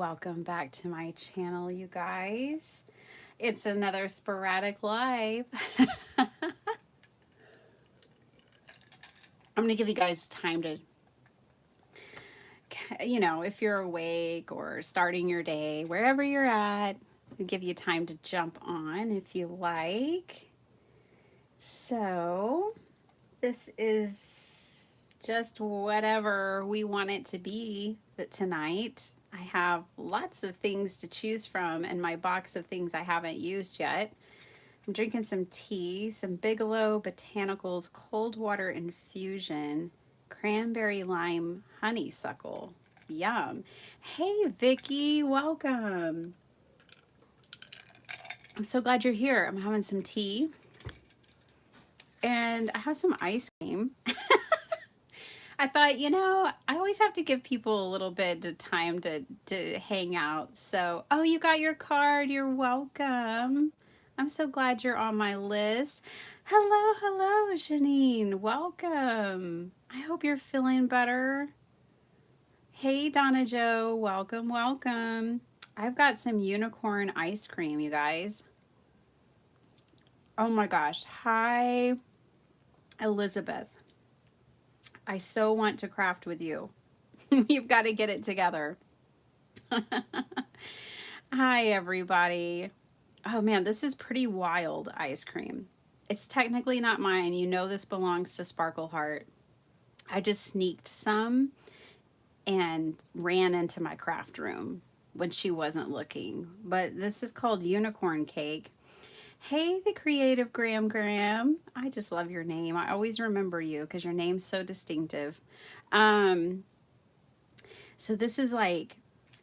Welcome back to my channel, you guys. It's another sporadic live. I'm going to give you guys time to, if you're awake or starting your day, wherever you're at, I'll give you time to jump on if you like. So, this is just whatever we want it to be tonight. I have lots of things to choose from in my box of things I haven't used yet. I'm drinking some tea, some Bigelow Botanicals Cold Water Infusion, Cranberry Lime Honeysuckle. Yum. Hey, Vicki, welcome. I'm so glad you're here. I'm having some tea, and I have some ice cream. I thought, I always have to give people a little bit of time to hang out. So, oh, you got your card. You're welcome. I'm so glad you're on my list. Hello, Janine. Welcome. I hope you're feeling better. Hey, Donna Jo. Welcome. I've got some unicorn ice cream, you guys. Oh my gosh. Hi, Elizabeth. I so want to craft with you. You've got to get it together. Hi, everybody. Oh man, this is pretty wild ice cream. It's technically not mine. You know this belongs to Sparkle Heart. I just sneaked some and ran into my craft room when she wasn't looking. But this is called Unicorn Cake. Hey, the creative Graham. I just love your name. I always remember you because your name's so distinctive. So this is like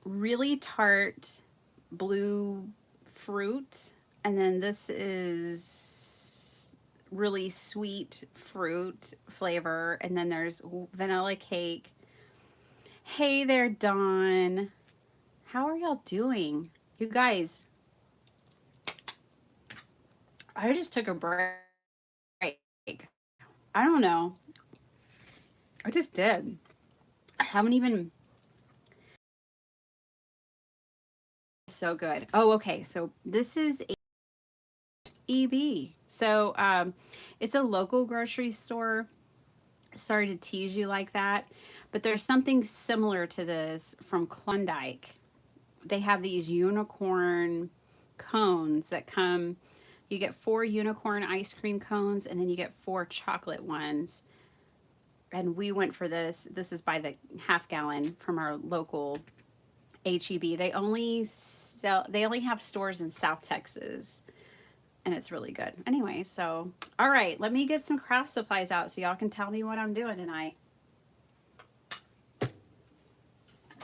really tart blue fruit, and then this is really sweet fruit flavor, and then there's vanilla cake. Hey there, Dawn. How are y'all doing? You guys, I just took a break. I don't know. I just did. I haven't even... So good. Oh, okay. So this is EB. So it's a local grocery store. Sorry to tease you like that, but there's something similar to this from Klondike. They have these unicorn cones that come... You get 4 unicorn ice cream cones, and then you get 4 chocolate ones. And we went for this. This is by the half gallon from our local HEB. They only have stores in South Texas, and it's really good. Anyway, so all right, let me get some craft supplies out so y'all can tell me what I'm doing tonight.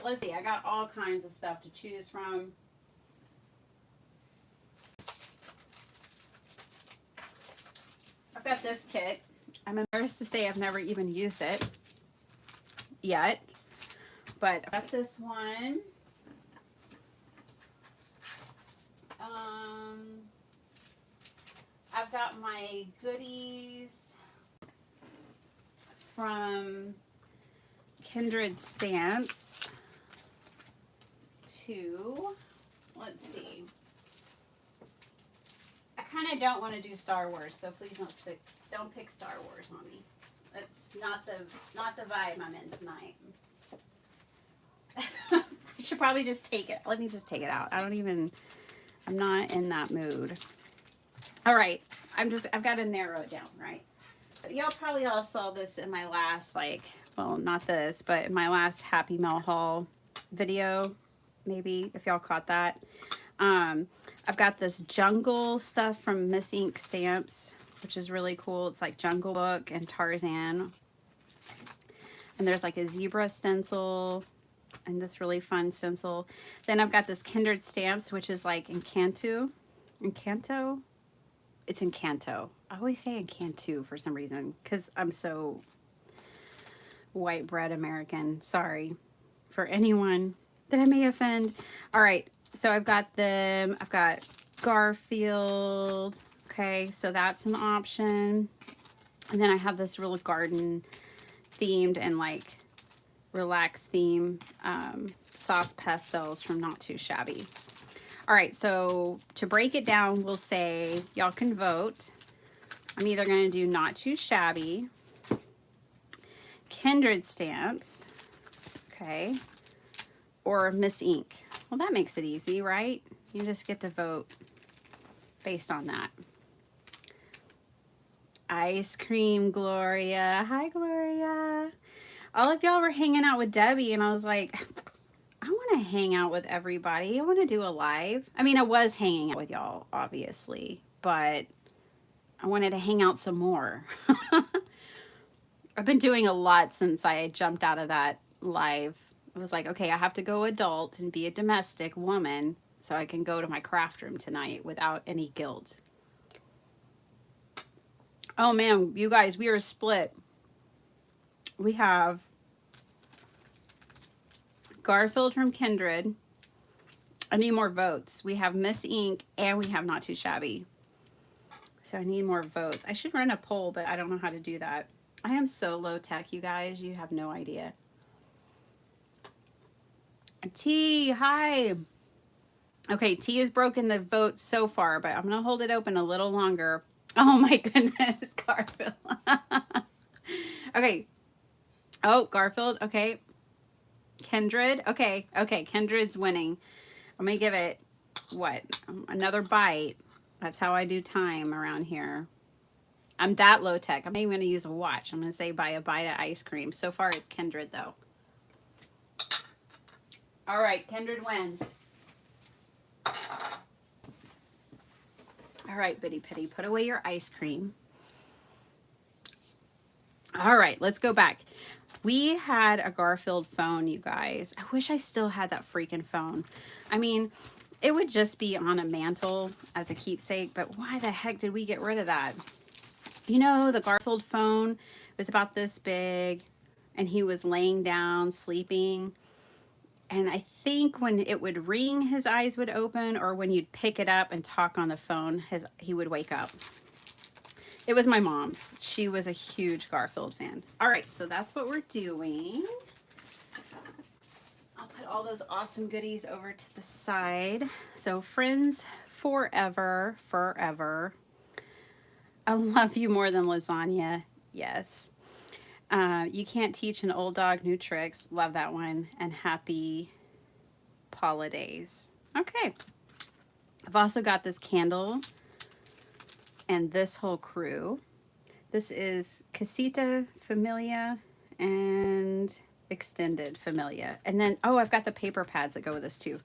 Let's see, I got all kinds of stuff to choose from. I've got this kit. I'm embarrassed to say I've never even used it yet, but I've got this one. I've got my goodies from Kindred Stamps too. Let's see. I kind of don't want to do Star Wars, so please don't pick Star Wars on me. That's not the vibe I'm in tonight. I should probably just take it. Let me just take it out. I'm not in that mood. All right, I've got to narrow it down, right? Y'all probably all saw this in my last, well, not this, but in my last Happy Mail haul video, maybe, if y'all caught that. I've got this jungle stuff from Miss Ink Stamps, which is really cool. It's like Jungle Book and Tarzan. And there's like a zebra stencil and this really fun stencil. Then I've got this Kindred Stamps, which is like Encanto. It's Encanto. I always say Encanto for some reason because I'm so white bread American. Sorry for anyone that I may offend. All right, so I've got them. I've got Garfield. Okay, so that's an option. And then I have this real garden themed and like relaxed theme soft pastels from Not Too Shabby. All right, so to break it down, we'll say y'all can vote. I'm either going to do Not Too Shabby, Kindred Stamps, okay, or Miss Ink. Well, that makes it easy, right? You just get to vote based on that. Ice cream, Gloria. Hi, Gloria. All of y'all were hanging out with Debbie, and I was like, I want to hang out with everybody. I want to do a live. I mean, I was hanging out with y'all, obviously, but I wanted to hang out some more. I've been doing a lot since I jumped out of that live. I was like, okay, I have to go adult and be a domestic woman so I can go to my craft room tonight without any guilt. Oh man, you guys, we are split. We have Garfield from Kindred. I need more votes. We have Miss Ink and we have Not Too Shabby. So I need more votes. I should run a poll, but I don't know how to do that. I am so low tech, you guys. You have no idea. T, hi. Okay, T has broken the vote so far, but I'm going to hold it open a little longer. Oh my goodness, Garfield. Okay. Oh, Garfield. Okay. Kindred. Okay. Okay. Kindred's winning. I'm going to give it, what? Another bite. That's how I do time around here. I'm that low tech. I'm not even going to use a watch. I'm going to say buy a bite of ice cream. So far, it's Kindred, though. All right. Kindred wins. All right, Bitty Pitty, put away your ice cream. All right, let's go back. We had a Garfield phone, you guys. I wish I still had that freaking phone. I mean, it would just be on a mantle as a keepsake, but why the heck did we get rid of that? You know, the Garfield phone was about this big, and he was laying down, sleeping. And I think when it would ring, his eyes would open, or when you'd pick it up and talk on the phone, he would wake up. It was my mom's. She was a huge Garfield fan. All right, so that's what we're doing. I'll put all those awesome goodies over to the side. So Friends forever, forever. I love you more than lasagna. Yes. You can't teach an old dog new tricks. Love that one. And happy holidays. Okay. I've also got this candle and this whole crew. This is Casita Familia and Extended Familia. And then, oh, I've got the paper pads that go with this too.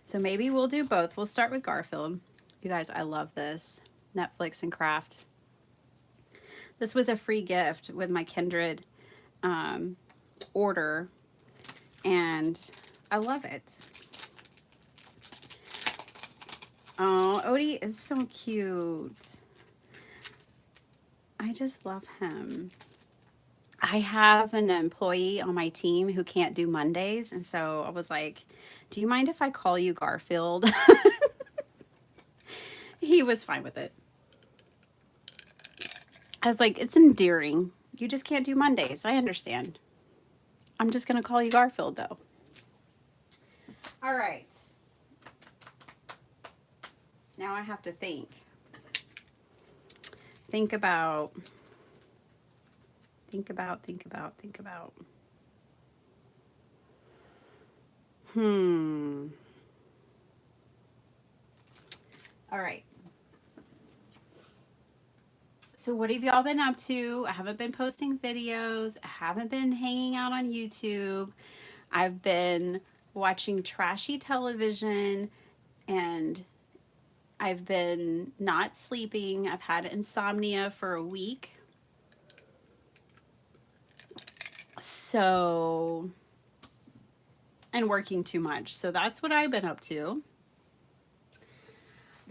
So maybe we'll do both. We'll start with Garfield. You guys, I love this. Netflix and Craft. This was a free gift with my Kindred order, and I love it. Oh, Odie is so cute. I just love him. I have an employee on my team who can't do Mondays, and so I was like, do you mind if I call you Garfield? He was fine with it. I was like, it's endearing. You just can't do Mondays. I understand. I'm just going to call you Garfield, though. All right. Now I have to think. Think about. All right. So what have y'all been up to? I haven't been posting videos. I haven't been hanging out on YouTube. I've been watching trashy television, and I've been not sleeping. I've had insomnia for a week. So, and working too much. So that's what I've been up to.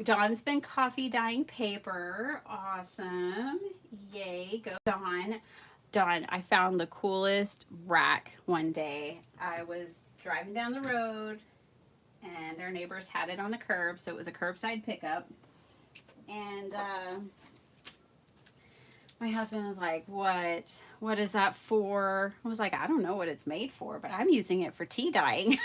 Dawn's been coffee dyeing paper. Awesome. Yay, go Dawn. Dawn, I found the coolest rack one day. I was driving down the road and our neighbors had it on the curb, so it was a curbside pickup. And my husband was like, what is that for? I was like, I don't know what it's made for, but I'm using it for tea dyeing.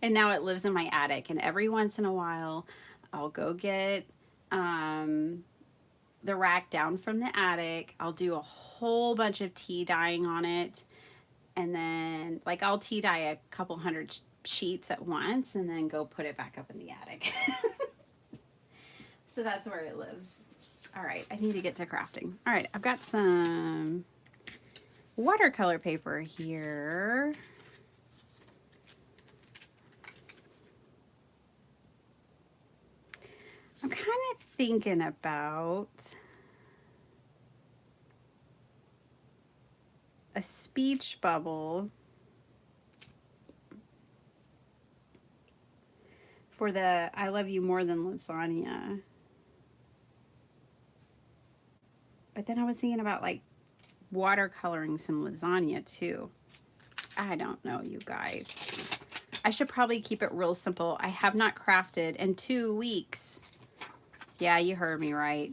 And now it lives in my attic. And every once in a while, I'll go get the rack down from the attic. I'll do a whole bunch of tea dyeing on it. And then, like, I'll tea dye a couple hundred sheets at once and then go put it back up in the attic. So that's where it lives. All right, I need to get to crafting. All right, I've got some watercolor paper here. I'm kind of thinking about a speech bubble for the I Love You More Than Lasagna. But then I was thinking about like watercoloring some lasagna too. I don't know, you guys. I should probably keep it real simple. I have not crafted in 2 weeks. Yeah, you heard me right.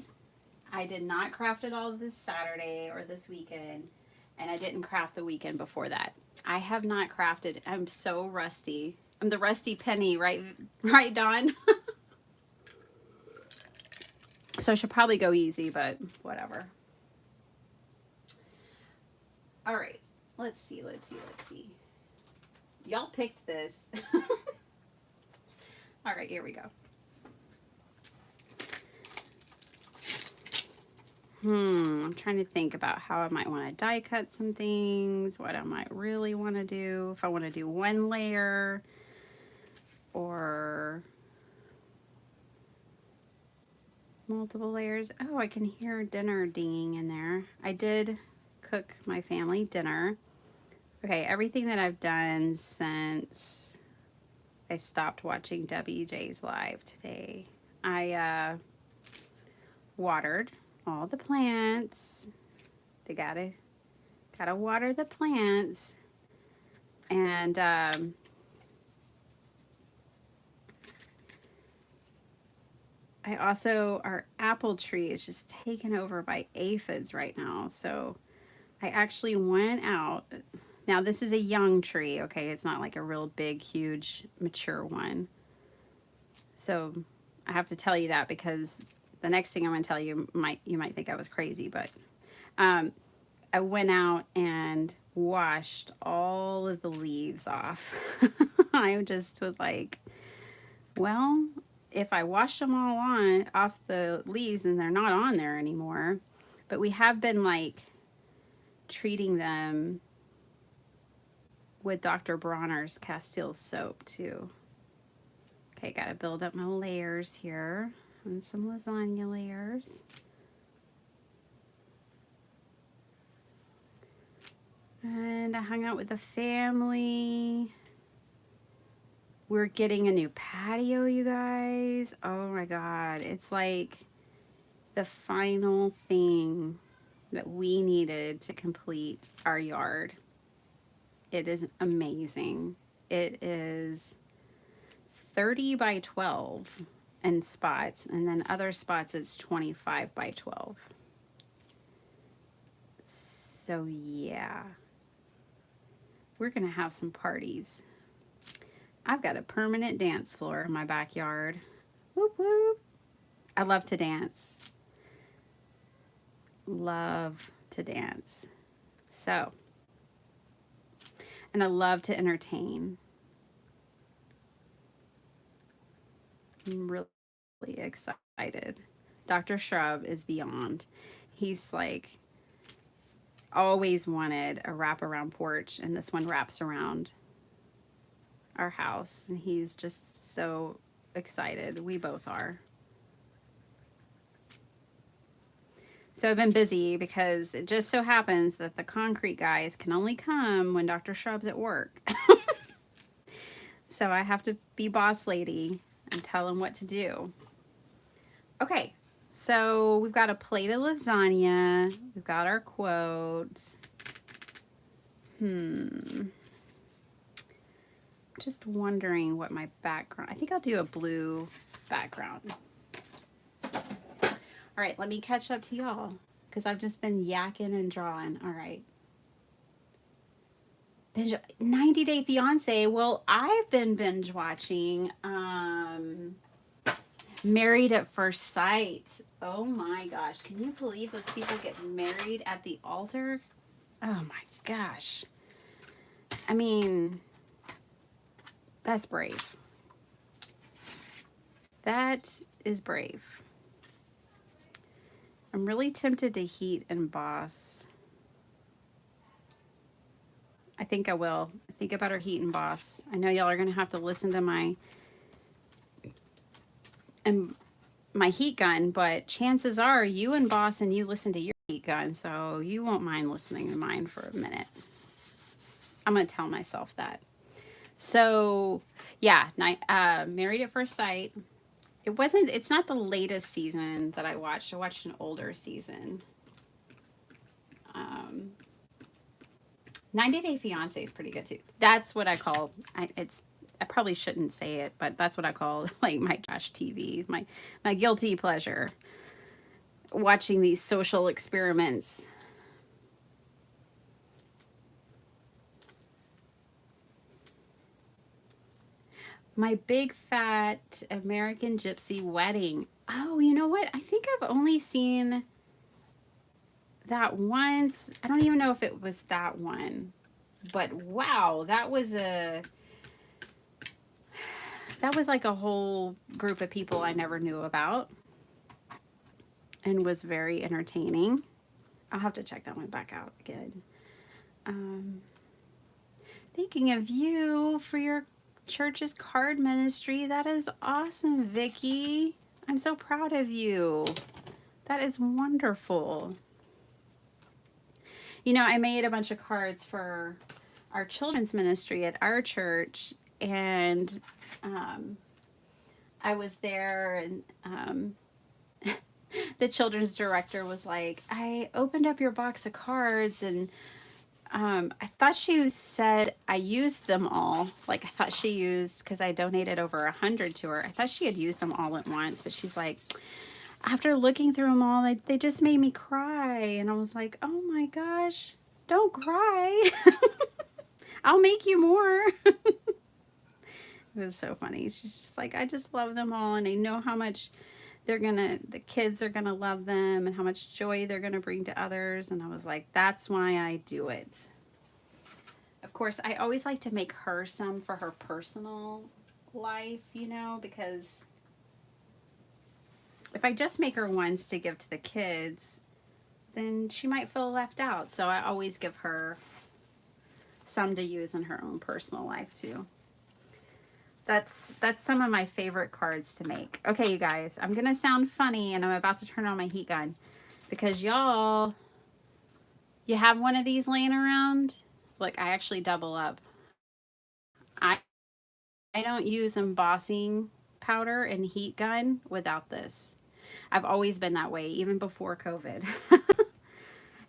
I did not craft it all this Saturday or this weekend, and I didn't craft the weekend before that. I have not crafted. I'm so rusty. I'm the rusty penny, right? Right, Dawn? So I should probably go easy, but whatever. All right. Let's see. Y'all picked this. All right, here we go. I'm trying to think about how I might want to die cut some things, what I might really want to do, if I want to do one layer or multiple layers. Oh, I can hear dinner dinging in there. I did cook my family dinner. Okay, everything that I've done since I stopped watching WJ's live today. I watered all the plants. They gotta water the plants. And I also, our apple tree is just taken over by aphids right now. So I actually went out. Now this is a young tree, okay? It's not like a real big, huge, mature one. So I have to tell you that because the next thing I'm going to tell you you might think I was crazy, but I went out and washed all of the leaves off. I just was like, well, if I wash them all off the leaves and they're not on there anymore, but we have been like treating them with Dr. Bronner's Castile soap too. Okay, got to build up my layers here. And some lasagna layers. And I hung out with the family. We're getting a new patio, you guys. Oh my God. It's like the final thing that we needed to complete our yard. It is amazing. It is 30 by 12. In spots, and then other spots it's 25 by 12. So yeah, we're gonna have some parties. I've got a permanent dance floor in my backyard. Whoop whoop. I love to dance. Love to dance. So, and I love to entertain. I'm really excited. Dr. Shrub is beyond. He's like always wanted a wraparound porch, and this one wraps around our house, and he's just so excited. We both are. So I've been busy because it just so happens that the concrete guys can only come when Dr. Shrub's at work. So I have to be boss lady and tell him what to do. Okay, so we've got a plate of lasagna. We've got our quotes. Just wondering what my background, I think I'll do a blue background. All right, let me catch up to y'all because I've just been yakking and drawing. All right. binge 90 Day Fiance. Well, I've been binge watching Married at First Sight. Oh my gosh. Can you believe those people get married at the altar? Oh my gosh. I mean, that's brave. That is brave. I'm really tempted to Heat and Boss. I think I will. I think I better Heat and Boss. I know y'all are going to have to listen to my heat gun, but chances are you and Boss and you listen to your heat gun, so you won't mind listening to mine for a minute. I'm going to tell myself that. So, yeah, Married at First Sight. It's not the latest season that I watched. I watched an older season. 90 Day Fiance is pretty good too. That's what I call, I probably shouldn't say it, but that's what I call like my trash TV, my guilty pleasure. Watching these social experiments. My Big Fat American Gypsy Wedding. Oh, you know what? I think I've only seen that once. I don't even know if it was that one. But wow, that was like a whole group of people I never knew about and was very entertaining. I'll have to check that one back out again. Thinking of you for your church's card ministry. That is awesome, Vicki. I'm so proud of you. That is wonderful. You know, I made a bunch of cards for our children's ministry at our church, and I was there, and the children's director was like, I opened up your box of cards, and I thought she said I used them all. Like, I thought she used, because I donated over 100 to her. I thought she had used them all at once, but she's like, after looking through them all, they just made me cry. And I was like, oh my gosh, don't cry. I'll make you more. It was so funny. She's just like, I just love them all, and I know how much the kids are gonna love them and how much joy they're gonna bring to others. And I was like, that's why I do it. Of course, I always like to make her some for her personal life, you know, because if I just make her ones to give to the kids, then she might feel left out. So I always give her some to use in her own personal life too. That's some of my favorite cards to make. Okay, you guys, I'm gonna sound funny, and I'm about to turn on my heat gun because y'all, you have one of these laying around. Look, I actually double up. I I don't use embossing powder and heat gun without this. I've always been that way, even before COVID.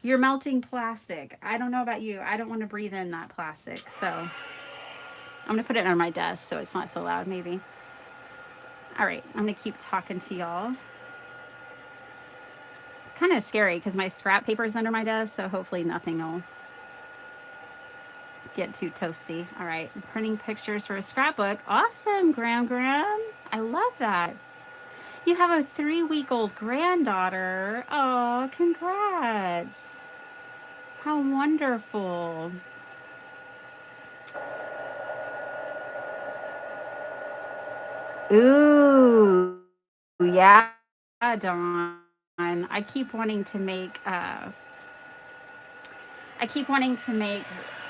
You're melting plastic. I don't know about you. I don't want to breathe in that plastic, so I'm going to put it on my desk so it's not so loud, maybe. All right, I'm going to keep talking to y'all. It's kind of scary because my scrap paper is under my desk, so hopefully nothing will get too toasty. All right, I'm printing pictures for a scrapbook. Awesome, Graham. I love that. You have a 3-week-old granddaughter. Oh, congrats. How wonderful. Ooh, yeah, Dawn. I keep wanting to make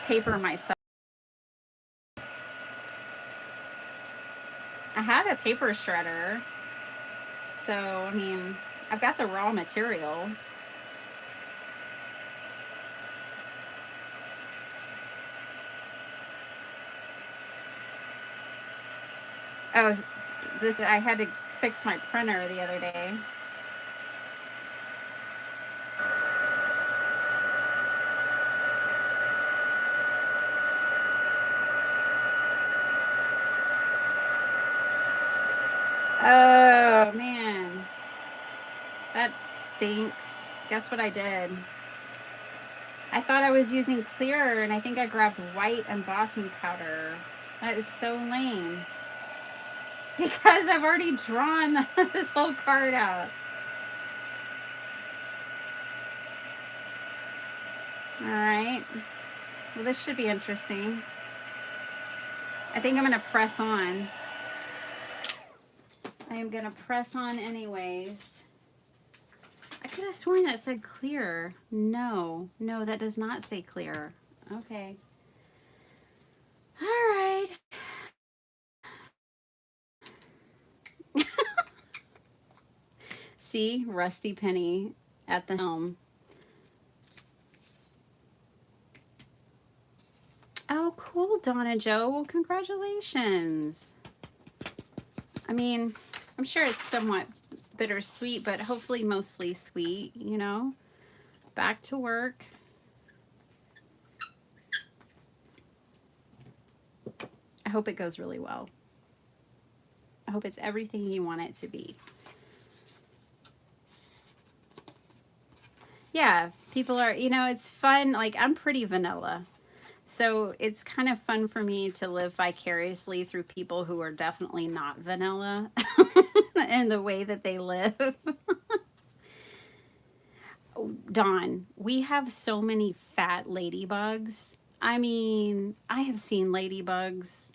paper myself. I have a paper shredder. So, I mean, I've got the raw material. Oh, I had to fix my printer the other day. Oh, man. That stinks. Guess what I did? I thought I was using clear, and I think I grabbed white embossing powder. That is so lame. Because I've already drawn this whole card out. Alright. Well, this should be interesting. I think I'm going to press on. I am going to press on anyways. I could have sworn that said clear. No, that does not say clear. Okay. All right. See, Rusty Penny at the helm. Oh, cool, Donna Joe. Well, congratulations. I mean, I'm sure it's somewhat bittersweet, but hopefully mostly sweet, you know? Back to work. I hope it goes really well. I hope it's everything you want it to be. Yeah, people are, you know, it's fun. Like, I'm pretty vanilla. So it's kind of fun for me to live vicariously through people who are definitely not vanilla in the way that they live. Dawn, we have so many fat ladybugs. I mean, I have seen ladybugs,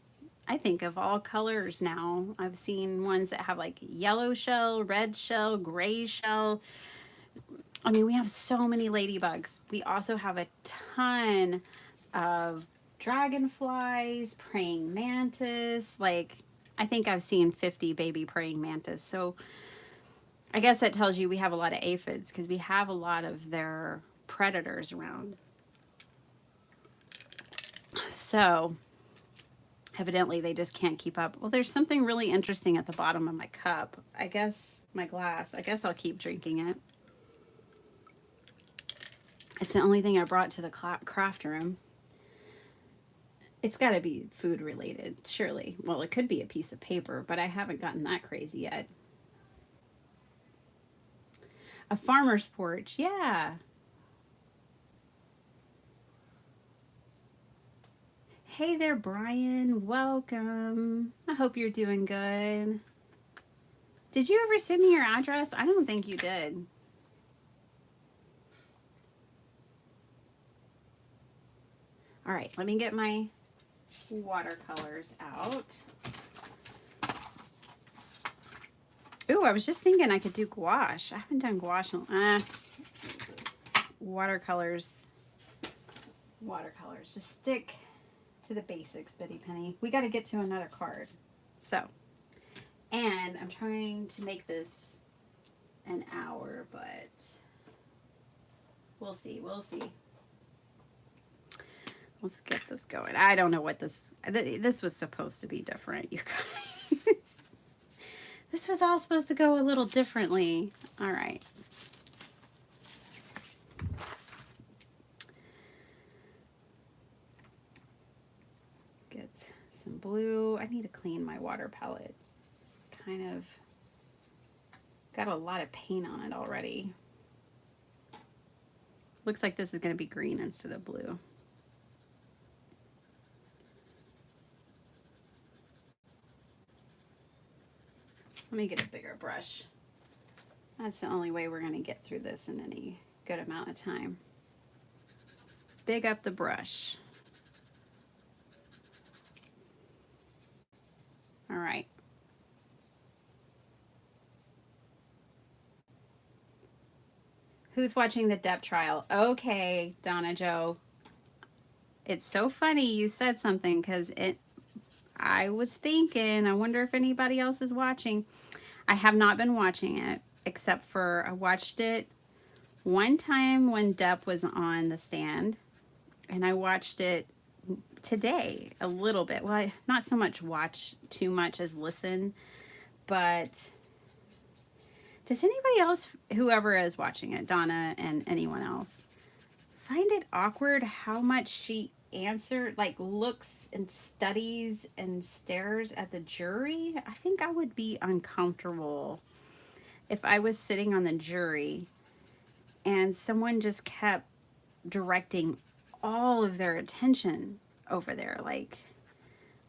I think, of all colors now. I've seen ones that have like yellow shell, red shell, gray shell. I mean, we have so many ladybugs. We also have a ton of dragonflies, praying mantis. Like, I think I've seen 50 baby praying mantis. So I guess that tells you we have a lot of aphids because we have a lot of their predators around. So evidently they just can't keep up. Well, there's something really interesting at the bottom of my cup. I guess my glass. I guess I'll keep drinking it. It's the only thing I brought to the craft room. It's got to be food related, surely. Well, it could be a piece of paper, but I haven't gotten that crazy yet. A farmer's porch, yeah. Hey there, Brian. Welcome. I hope you're doing good. Did you ever send me your address? I don't think you did. All right, let me get my watercolors out. Ooh, I was just thinking I could do gouache. I haven't done gouache. Watercolors. Watercolors. Just stick to the basics, Bitty Penny. We got to get to another card. So, and I'm trying to make this an hour, but we'll see. We'll see. Let's get this going. I don't know what this was supposed to be different, you guys. This was all supposed to go a little differently. All right. Get some blue. I need to clean my water palette. It's kind of got a lot of paint on it already. Looks like this is going to be green instead of blue. Let me get a bigger brush. That's the only way we're going to get through this in any good amount of time. Big up the brush. All right. Who's watching the Depp trial? Okay, Donna Joe. It's so funny you said something because I was thinking, I wonder if anybody else is watching. I have not been watching it, except for I watched it one time when Depp was on the stand, and I watched it today a little bit. Well, not so much watch too much as listen, but does anybody else, whoever is watching it, Donna and anyone else, find it awkward how much she answered, like looks and studies and stares at the jury? I think I would be uncomfortable if I was sitting on the jury and someone just kept directing all of their attention over there. Like,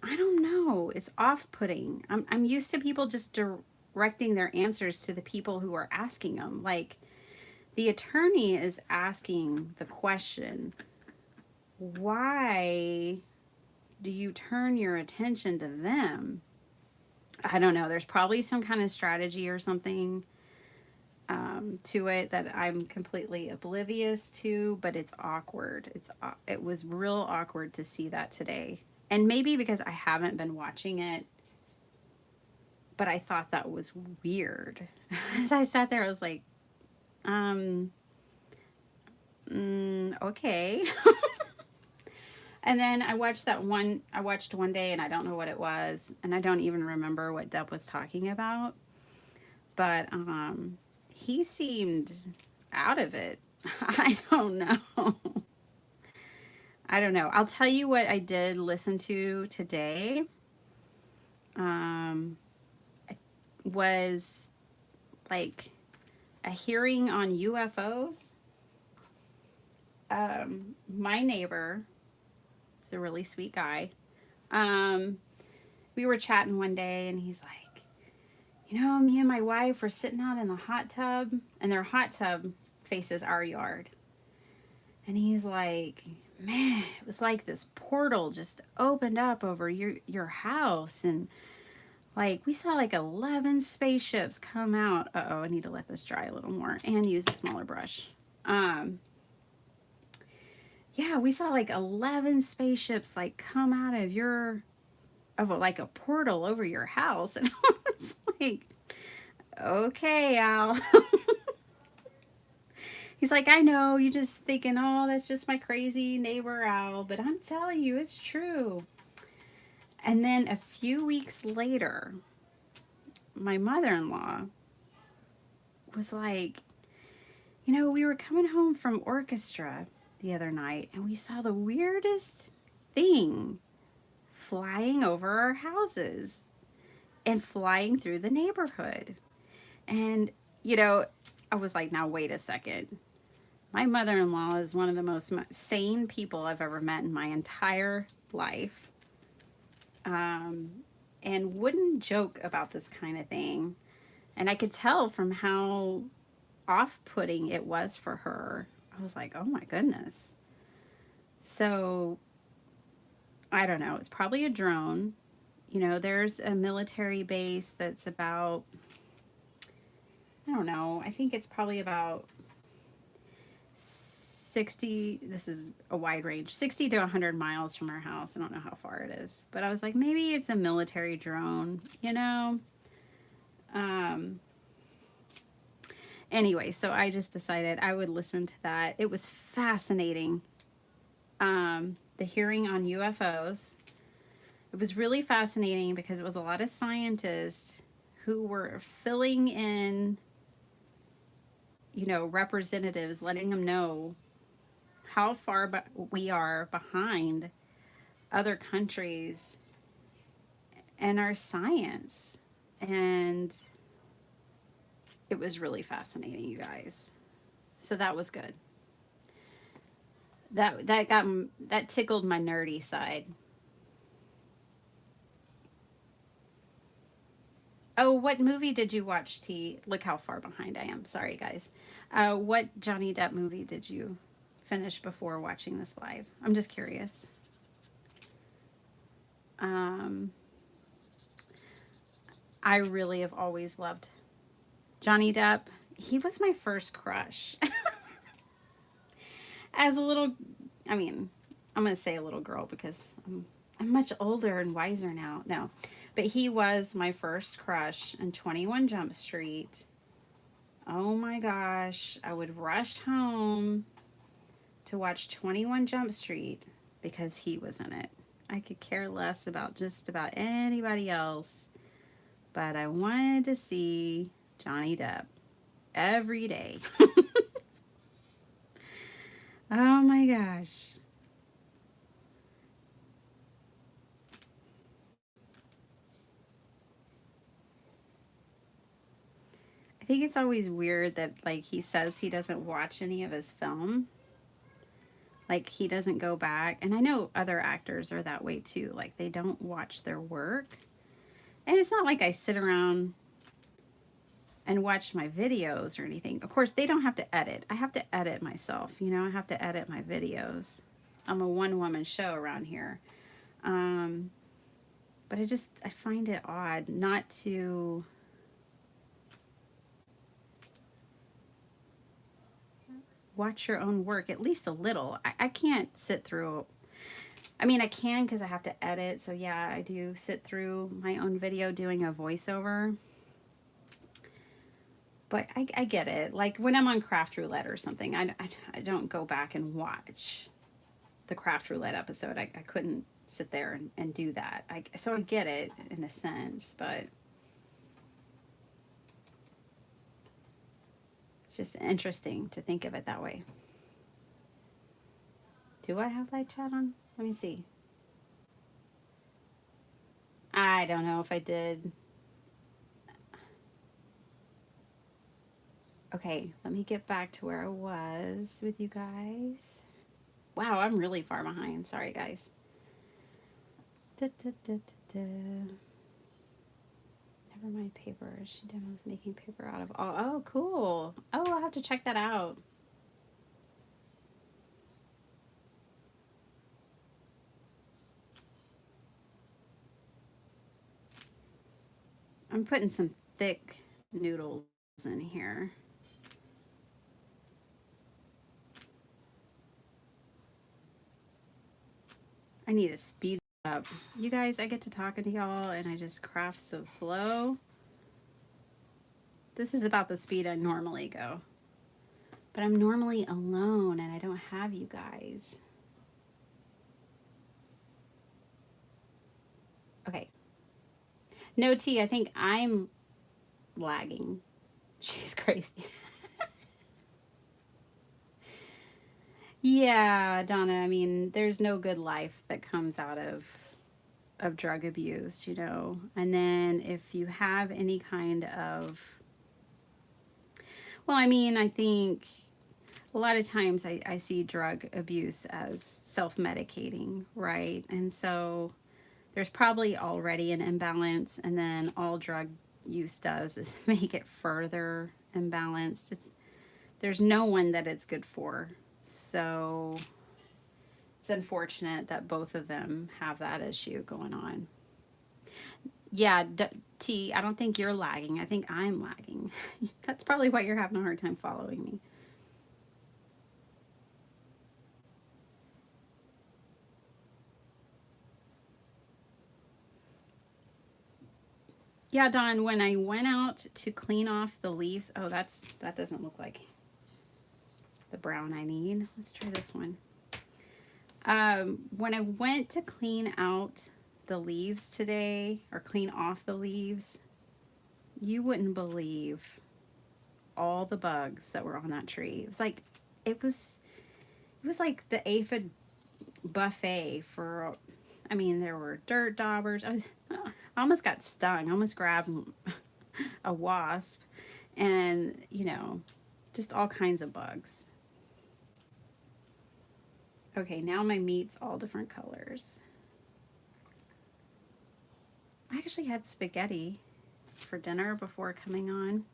I don't know. It's off-putting. I'm used to people just directing their answers to the people who are asking them. Like, the attorney is asking the question, why do you turn your attention to them? I don't know. There's probably some kind of strategy or something to it that I'm completely oblivious to, but it's awkward. It was real awkward to see that today. And maybe because I haven't been watching it, but I thought that was weird. As I sat there, I was like, um, okay. And then I watched one day and I don't know what it was. And I don't even remember what Depp was talking about. But he seemed out of it. I don't know. I don't know. I'll tell you what I did listen to today. Um, was like a hearing on UFOs. My neighbor is a really sweet guy. Um, we were chatting one day and he's like, me and my wife were sitting out in the hot tub and their hot tub faces our yard. And he's like, man, it was like this portal just opened up over your house. And like, we saw like 11 spaceships come out. Uh-oh, I need to let this dry a little more and use a smaller brush. Yeah, we saw like 11 spaceships like come out of like a portal over your house. And I was like, okay, Al. He's like, I know, you just thinking, oh, that's just my crazy neighbor Al, but I'm telling you, it's true. And then a few weeks later, my mother-in-law was like, we were coming home from orchestra the other night and we saw the weirdest thing flying over our houses and flying through the neighborhood. And, I was like, now wait a second. My mother-in-law is one of the most sane people I've ever met in my entire life. And wouldn't joke about this kind of thing. And I could tell from how off-putting it was for her. I was like, oh my goodness. So, I don't know. It's probably a drone. There's a military base that's about, I don't know, I think it's probably about 60, this is a wide range, 60 to 100 miles from our house. I don't know how far it is. But I was like, maybe it's a military drone, Anyway, so I just decided I would listen to that. It was fascinating. The hearing on UFOs. It was really fascinating because it was a lot of scientists who were filling in, representatives, letting them know how far we are behind other countries and our science. And it was really fascinating, you guys. So that was good. That tickled my nerdy side. Oh, what movie did you watch, T? Look how far behind I am. Sorry, guys. What Johnny Depp movie did you finish before watching this live? I'm just curious. I really have always loved Johnny Depp. He was my first crush. As a little, I'm going to say a little girl because I'm much older and wiser now. No. But he was my first crush in 21 Jump Street. Oh my gosh. I would rush home to watch 21 Jump Street because he was in it. I could care less about just about anybody else. But I wanted to see Johnny Depp every day. Oh my gosh. I think it's always weird that like he says he doesn't watch any of his film. Like he doesn't go back. And I know other actors are that way too. Like they don't watch their work. And it's not like I sit around and watch my videos or anything. Of course, they don't have to edit. I have to edit myself. You know, I have to edit my videos. I'm a one-woman show around here. Um, but I find it odd not to watch your own work at least a little. I can't sit through, I mean, I can because I have to edit. So yeah, I do sit through my own video doing a voiceover. But I get it. Like when I'm on Craft Roulette or something, I don't go back and watch the Craft Roulette episode. I couldn't sit there and do that. So I get it in a sense, but it's just interesting to think of it that way. Do I have live chat on? Let me see. I don't know if I did. Okay, let me get back to where I was with you guys. Wow, I'm really far behind. Sorry, guys. Da, da, da, da, da. Never mind paper. She demos making paper out of all. Oh, cool. Oh, I'll have to check that out. I'm putting some thick noodles in here. I need to speed up. You guys, I get to talking to y'all and I just craft so slow. This is about the speed I normally go. But I'm normally alone and I don't have you guys. Okay. No, T, I think I'm lagging. She's crazy. Yeah, Donna, I mean, there's no good life that comes out of drug abuse, you know. And then if you have any kind of, well, I mean, I think a lot of times I see drug abuse as self-medicating, right? And so there's probably already an imbalance, and then all drug use does is make it further imbalanced. There's no one that it's good for. So it's unfortunate that both of them have that issue going on. Yeah, T, I don't think you're lagging. I think I'm lagging. That's probably why you're having a hard time following me. Yeah, Don, when I went out to clean off the leaves, oh, that doesn't look like the brown I need. Let's try this one. When I went to clean out the leaves today, or clean off the leaves, you wouldn't believe all the bugs that were on that tree. It was like, it was like the aphid buffet for, I mean, there were dirt daubers. I almost got stung. I almost grabbed a wasp and, you know, just all kinds of bugs. Okay, now my meat's all different colors. I actually had spaghetti for dinner before coming on.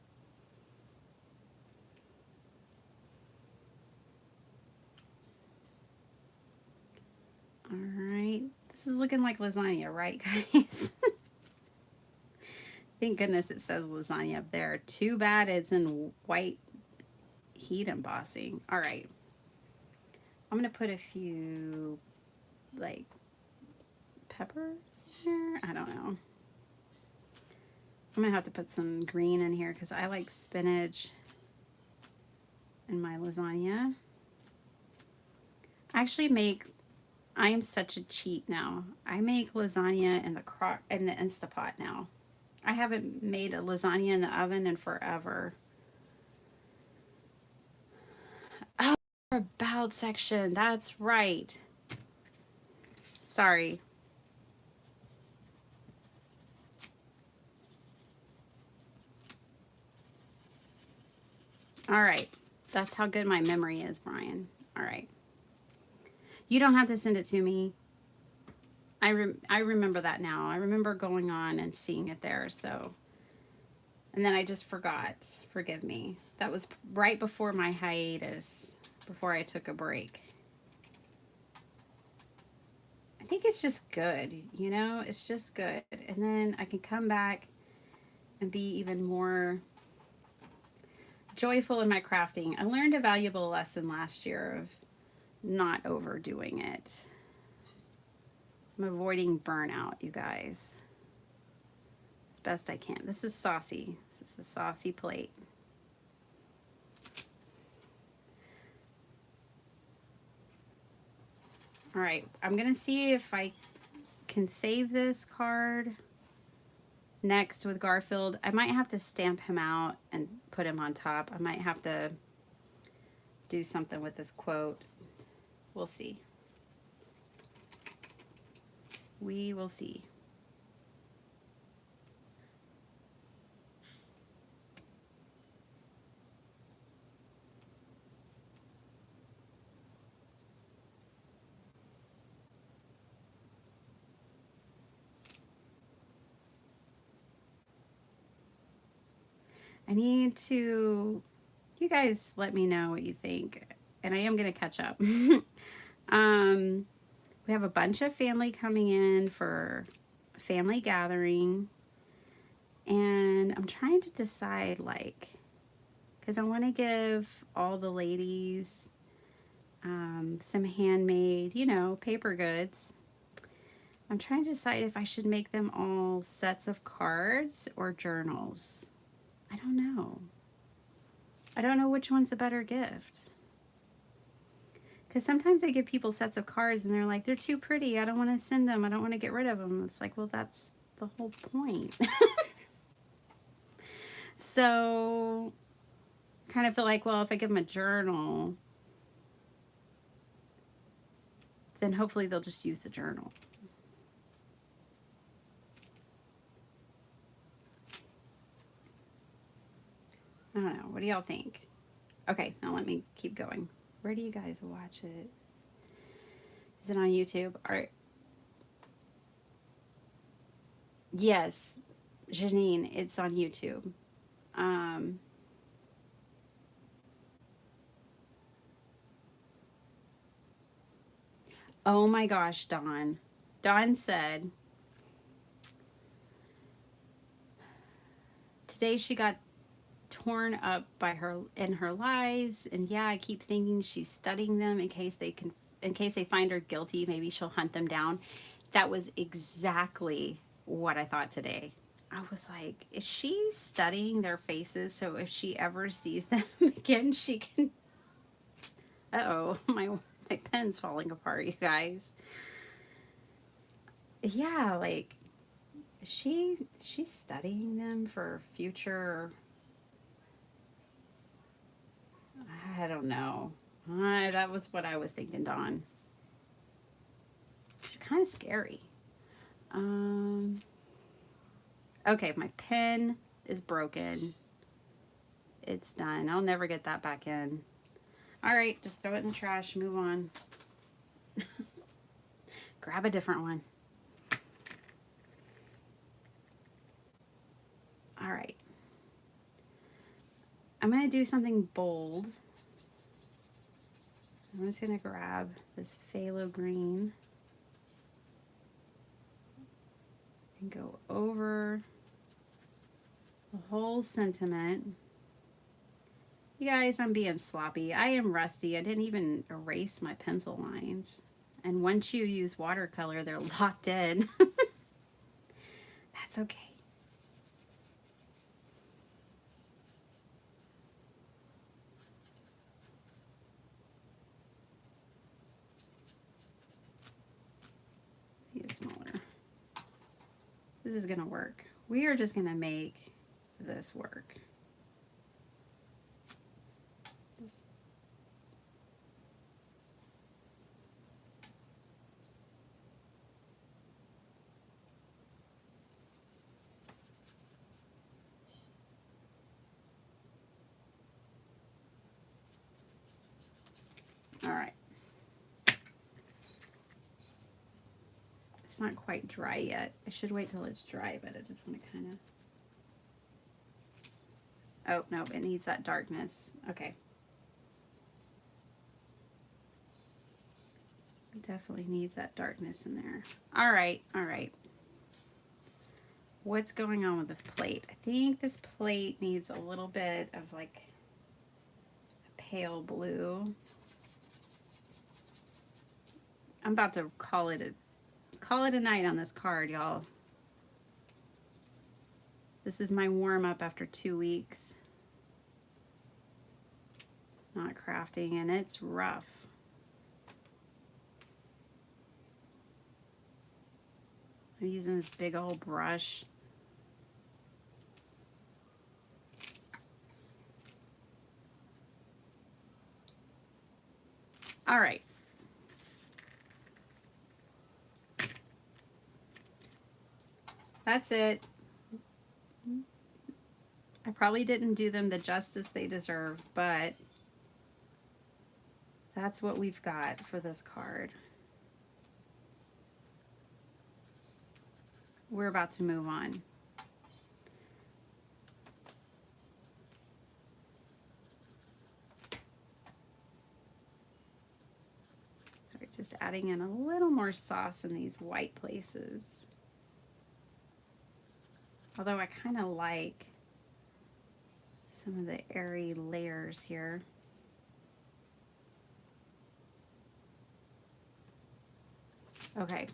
All right, this is looking like lasagna, right, guys? Thank goodness it says lasagna up there. Too bad it's in white heat embossing. All right, I'm gonna put a few like peppers in here. I don't know. I'm gonna have to put some green in here because I like spinach in my lasagna. I actually make, I am such a cheat now. I make lasagna in the Instapot now. I haven't made a lasagna in the oven in forever. Oh, about section. That's right. Sorry. All right. That's how good my memory is, Brian. All right. You don't have to send it to me. I remember that now. I remember going on and seeing it there. So, and then I just forgot. Forgive me. That was right before my hiatus, before I took a break. I think it's just good, you know? It's just good. And then I can come back and be even more joyful in my crafting. I learned a valuable lesson last year of not overdoing it. I'm avoiding burnout, you guys, as best I can. This is saucy. This is a saucy plate. All right, I'm gonna see if I can save this card next with Garfield. I might have to stamp him out and put him on top. I might have to do something with this quote. We'll see. We will see. I need to, you guys let me know what you think. And I am going to catch up. We have a bunch of family coming in for a family gathering. And I'm trying to decide, like, because I want to give all the ladies some handmade, you know, paper goods. I'm trying to decide if I should make them all sets of cards or journals. I don't know. I don't know which one's a better gift. Because sometimes I give people sets of cards and they're like, they're too pretty. I don't want to send them. I don't want to get rid of them. It's like, well, that's the whole point. So, kind of feel like, well, if I give them a journal, then hopefully they'll just use the journal. I don't know. What do y'all think? Okay, now let me keep going. Where do you guys watch it? Is it on YouTube? All right. Yes, Janine, it's on YouTube. Oh my gosh, Dawn. Dawn said today she got torn up by her lies, and yeah, I keep thinking she's studying them in case they find her guilty, maybe she'll hunt them down. That was exactly what I thought today. I was like, is she studying their faces so if she ever sees them again, she can. Uh-oh, my pen's falling apart, you guys. Yeah, like she's studying them for future. I don't know. That was what I was thinking, Dawn. It's kind of scary. Okay, my pen is broken. It's done. I'll never get that back in. All right, just throw it in the trash. Move on. Grab a different one. All right. I'm going to do something bold. I'm just going to grab this phthalo green and go over the whole sentiment. You guys, I'm being sloppy. I am rusty. I didn't even erase my pencil lines. And once you use watercolor, they're locked in. That's okay. Get smaller. This is gonna work. We are just gonna make this work. All right. it's not quite dry yet. I should wait till it's dry, but I just want to kind of... Oh, no, it needs that darkness. Okay. It definitely needs that darkness in there. All right, all right. What's going on with this plate? I think this plate needs a little bit of like a pale blue. I'm about to call it a night on this card, y'all. This is my warm-up after 2 weeks. Not crafting, and it's rough. I'm using this big old brush. All right. That's it. I probably didn't do them the justice they deserve, but that's what we've got for this card. We're about to move on. Sorry, just adding in a little more sauce in these white places. Although I kind of like some of the airy layers here. Okay.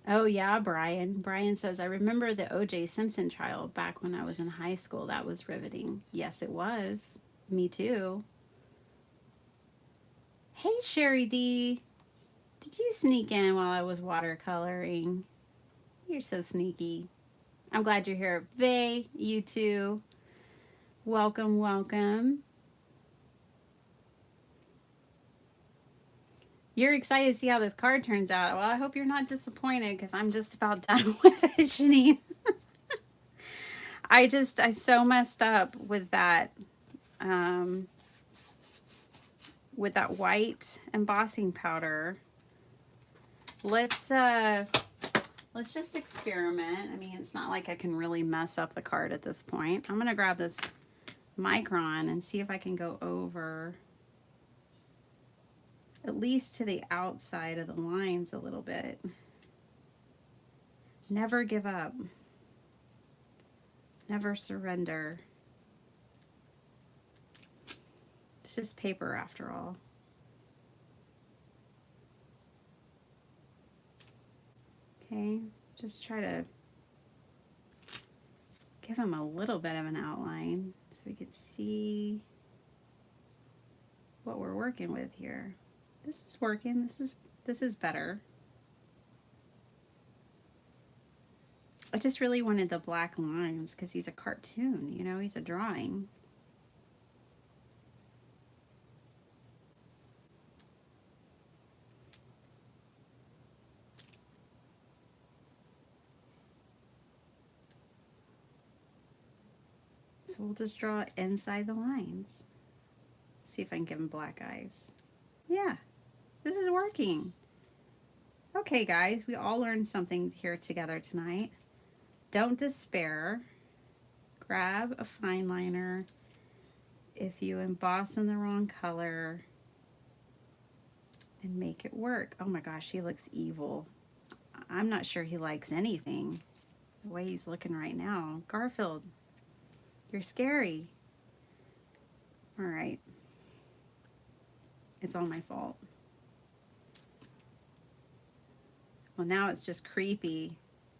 Oh yeah, Brian. Brian says, I remember the O.J. Simpson trial back when I was in high school. That was riveting. Yes, it was. Me too. Hey, Sherry D. Did you sneak in while I was watercoloring? You're so sneaky. I'm glad you're here. Vay, you too. Welcome, welcome. You're excited to see how this card turns out. Well, I hope you're not disappointed because I'm just about done with it, Janine. I so messed up with that white embossing powder. Let's just experiment. I mean, it's not like I can really mess up the card at this point. I'm gonna grab this micron and see if I can go over at least to the outside of the lines a little bit. Never give up. Never surrender. It's just paper after all. Okay, just try to give him a little bit of an outline so we can see what we're working with here. This is working. This is better. I just really wanted the black lines because he's a cartoon, you know, he's a drawing. So we'll just draw inside the lines. See if I can give him black eyes. Yeah, this is working. Okay, guys, we all learned something here together tonight. Don't despair. Grab a fine liner. If you emboss in the wrong color, and make it work. Oh my gosh, he looks evil. I'm not sure he likes anything the way he's looking right now. Garfield, you're scary. All right. It's all my fault. Well, now it's just creepy.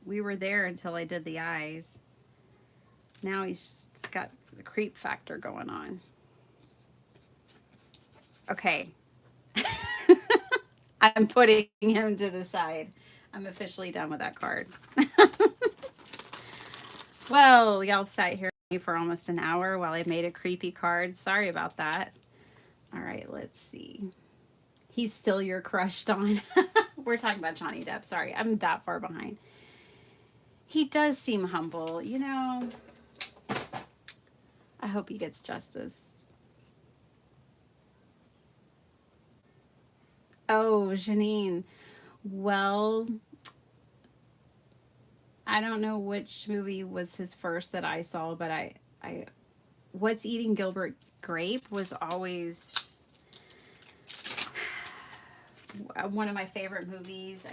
We were there until I did the eyes. Now he's just got the creep factor going on. Okay. I'm putting him to the side. I'm officially done with that card. Well, y'all sat here for almost an hour while I made a creepy card. Sorry about that. All right, let's see. He's still your crushed on. We're talking about Johnny Depp. Sorry, I'm that far behind. He does seem humble, you know. I hope he gets justice. Oh, Janine. Well, I don't know which movie was his first that I saw, but I What's Eating Gilbert Grape was always one of my favorite movies.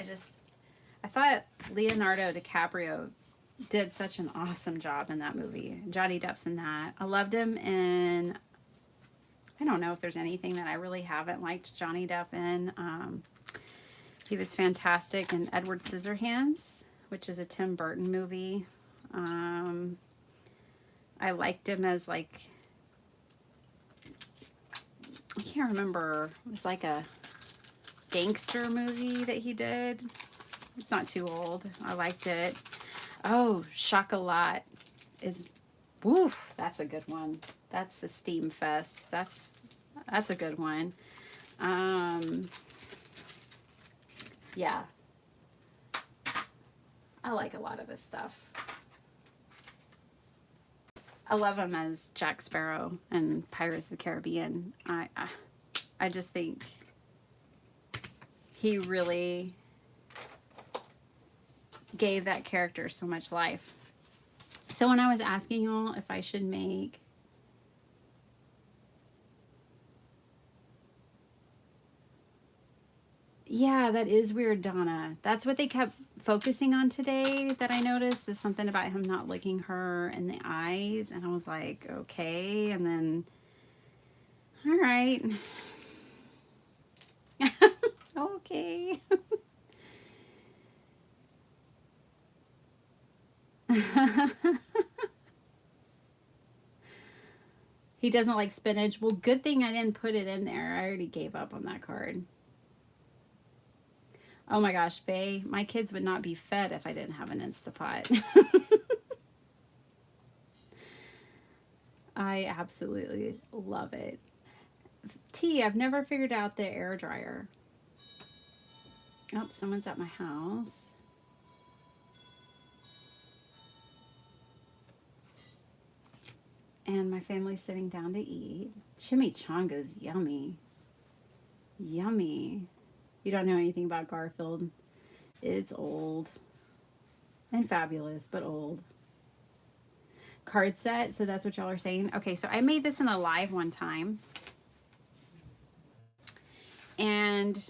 I thought Leonardo DiCaprio did such an awesome job in that movie. Johnny Depp's in that. I loved him in, I don't know if there's anything that I really haven't liked Johnny Depp in. He was fantastic in Edward Scissorhands, which is a Tim Burton movie. I liked him as like, I can't remember, it was like a gangster movie that he did. It's not too old. I liked it. Oh, Chocolat is, woof, that's a good one. That's a steam fest. That's a good one. Yeah. I like a lot of his stuff. I love him as Jack Sparrow in Pirates of the Caribbean. I just think he really gave that character so much life. So when I was asking y'all if I should make yeah, that is weird, Donna. That's what they kept focusing on today that I noticed is something about him not looking her in the eyes. And I was like, okay. And then, all right. Okay. He doesn't like spinach. Well, good thing I didn't put it in there. I already gave up on that card. Oh my gosh, Faye, my kids would not be fed if I didn't have an Instapot. I absolutely love it. T, I've never figured out the air dryer. Oh, someone's at my house. And my family's sitting down to eat. Chimichanga's yummy. Yummy. You don't know anything about Garfield. It's old. And fabulous, but old. Card set, so that's what y'all are saying. Okay, so I made this in a live one time. And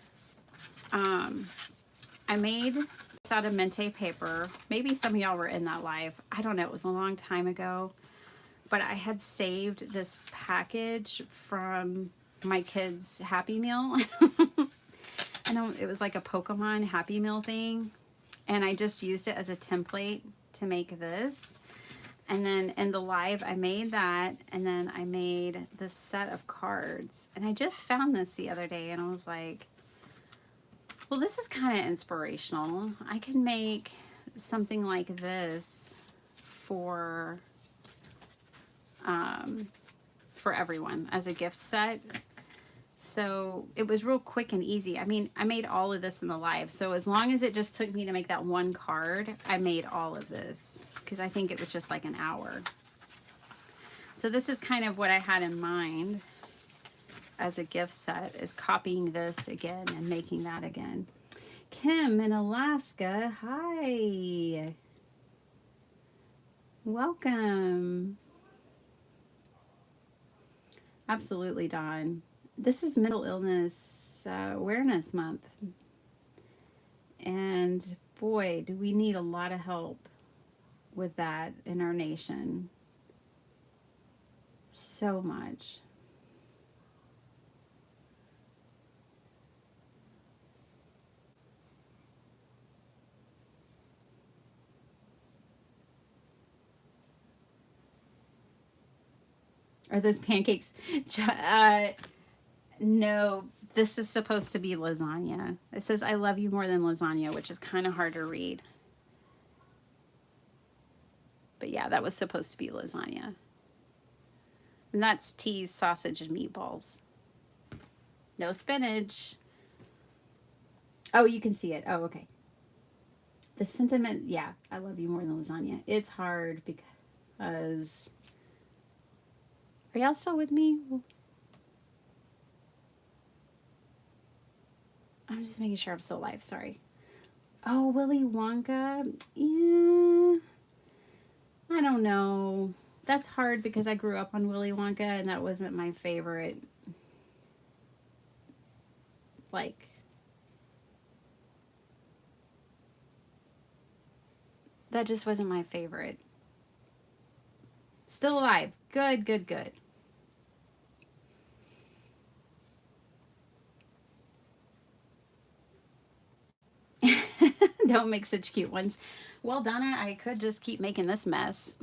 I made this out of Mente paper. Maybe some of y'all were in that live. I don't know, it was a long time ago. But I had saved this package from my kids' Happy Meal. And it was like a Pokemon Happy Meal thing. And I just used it as a template to make this. And then in the live, I made that. And then I made this set of cards. And I just found this the other day. And I was like, well, this is kind of inspirational. I can make something like this for everyone as a gift set. So it was real quick and easy. I mean, I made all of this in the live. So as long as it just took me to make that one card, I made all of this because I think it was just like an hour. So this is kind of what I had in mind as a gift set, is copying this again and making that again. Kim in Alaska, hi. Welcome. Absolutely, Dawn. This is Mental Illness Awareness Month. And boy, do we need a lot of help with that in our nation. So much. Are those pancakes? No, this is supposed to be lasagna. It says, I love you more than lasagna, which is kind of hard to read. But yeah, that was supposed to be lasagna. And that's T's sausage and meatballs. No spinach. Oh, you can see it. Oh, okay. The sentiment, yeah, I love you more than lasagna. It's hard because Are y'all still with me? I'm just making sure I'm still live. Sorry. Oh, Willy Wonka. Yeah. I don't know. That's hard because I grew up on Willy Wonka and that wasn't my favorite. Like, that just wasn't my favorite. Still alive. Good, good, good. Don't make such cute ones. Well, Donna, I could just keep making this mess.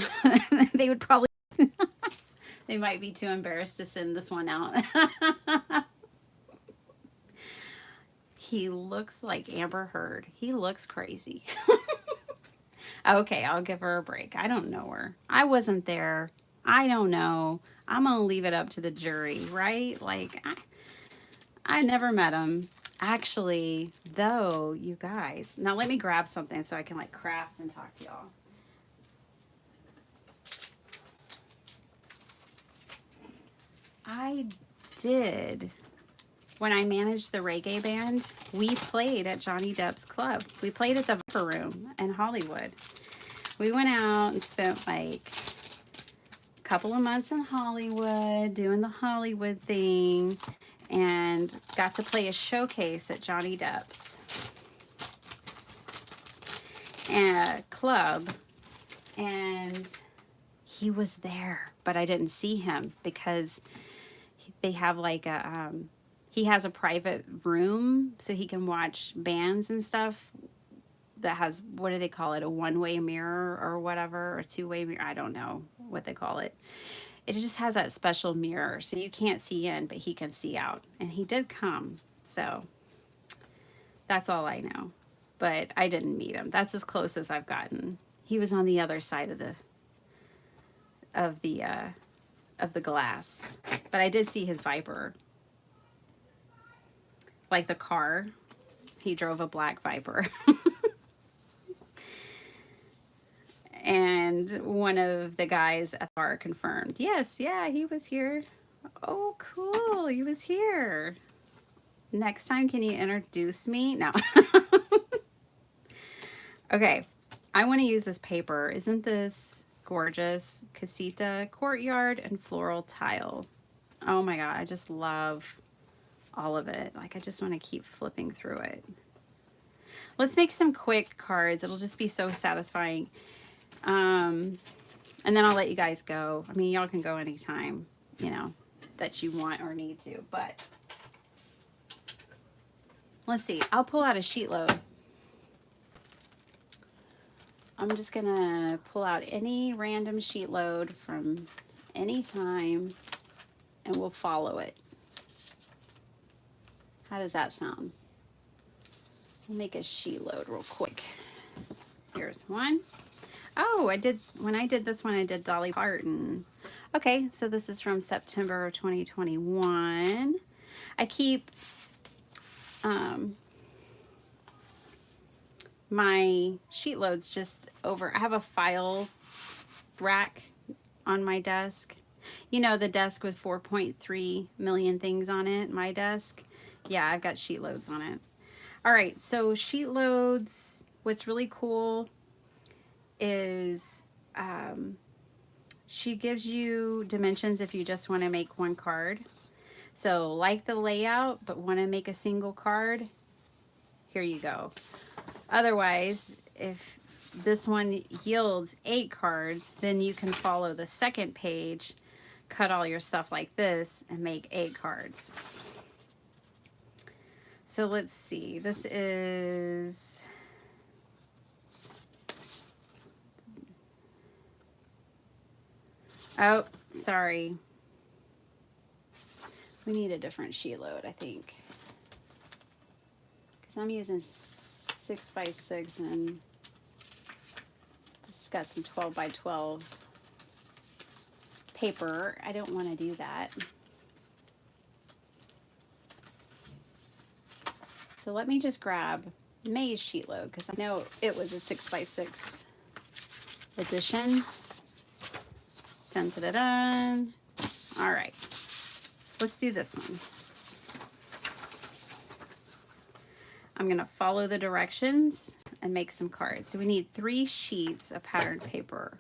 They would probably, they might be too embarrassed to send this one out. He looks like Amber Heard. He looks crazy. Okay, I'll give her a break. I don't know her. I wasn't there. I don't know. I'm going to leave it up to the jury, right? Like, I never met him. Actually, though, you guys. Now let me grab something so I can like craft and talk to y'all. I did. When I managed the reggae band, we played at Johnny Depp's club. We played at the Viper Room in Hollywood. We went out and spent like a couple of months in Hollywood doing the Hollywood thing and got to play a showcase at Johnny Depp's club. And he was there, but I didn't see him because they have like a he has a private room so he can watch bands and stuff that has, what do they call it, a one-way mirror or whatever, or a two-way mirror, I don't know what they call it. It just has that special mirror so you can't see in but he can see out, and he did come, so that's all I know. But I didn't meet him. That's as close as I've gotten. He was on the other side of the glass, but I did see his Viper. Like the car, he drove a black Viper. And one of the guys at the bar confirmed, yes, yeah, he was here. Oh, cool, he was here. Next time, can you introduce me? No. Okay, I want to use this paper. Isn't this gorgeous? Casita Courtyard and Floral Tile. Oh my God, I just love all of it. Like, I just want to keep flipping through it. Let's make some quick cards. It'll just be so satisfying. And then I'll let you guys go. I mean, y'all can go anytime, you know, that you want or need to. But let's see. I'll pull out a sheet load. I'm just going to pull out any random sheet load from any time and we'll follow it. How does that sound? We'll make a sheet load real quick. Here's one. Oh, when I did this one, I did Dolly Parton. Okay, so this is from September 2021. I keep my sheet loads just over. I have a file rack on my desk. You know, the desk with 4.3 million things on it, my desk. Yeah, I've got sheet loads on it. All right, so sheet loads, what's really cool is she gives you dimensions if you just want to make one card. So like the layout, but want to make a single card, here you go. Otherwise, if this one yields 8 cards, then you can follow the second page, cut all your stuff like this, and make 8 cards. So let's see, this is, oh, sorry. We need a different sheet load, I think. Because I'm using 6x6 and this has got some 12x12 paper. I don't want to do that. So let me just grab May's sheet load because I know it was a 6x6 edition. Dun, dun, dun, dun. All right, let's do this one. I'm gonna follow the directions and make some cards. So we need 3 sheets of patterned paper.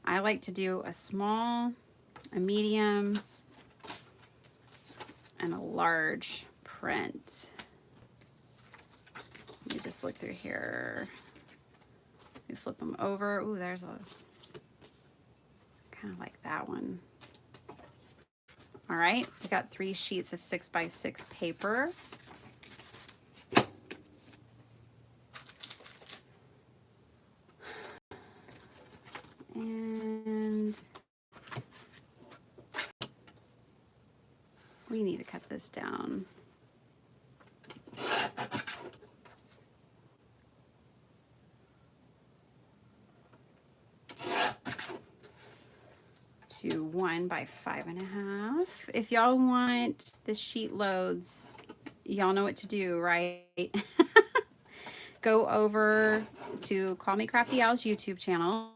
I like to do a small, a medium, and a large print. Let me just look through here. We flip them over. Ooh, there's a kind of like that one. All right, we got 3 sheets of 6x6 paper. And we need to cut this down. To 1 by 5.5. If y'all want the sheet loads, y'all know what to do, right? Go over to Call Me Crafty Al's YouTube channel.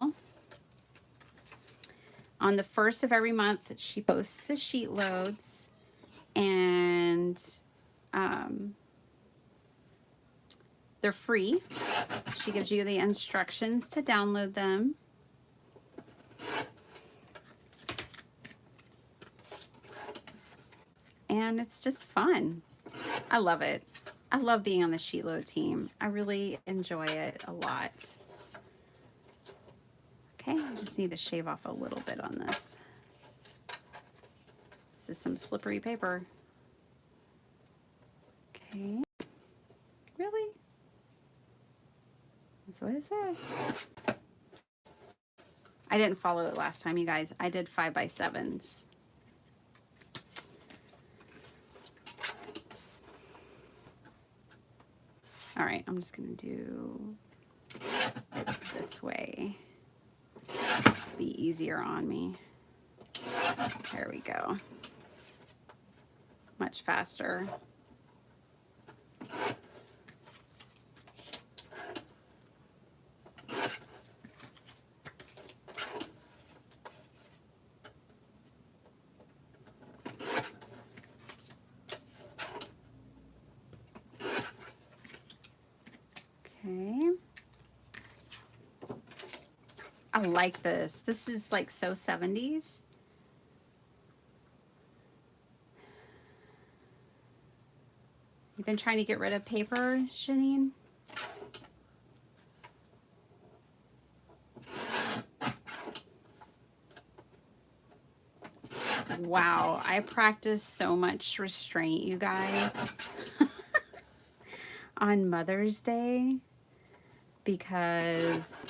On the 1st of every month, she posts the sheet loads, and they're free. She gives you the instructions to download them. And it's just fun. I love it. I love being on the sheet load team. I really enjoy it a lot. Okay, I just need to shave off a little bit on this. This is some slippery paper. Okay. Really? That's what it says. I didn't follow it last time, you guys. I did 5x7s. All right, I'm just gonna do this way. Be easier on me. There we go. Much faster. Okay. I like this. This is like so 70s. You've been trying to get rid of paper, Janine? Wow, I practice so much restraint, you guys, on Mother's Day, because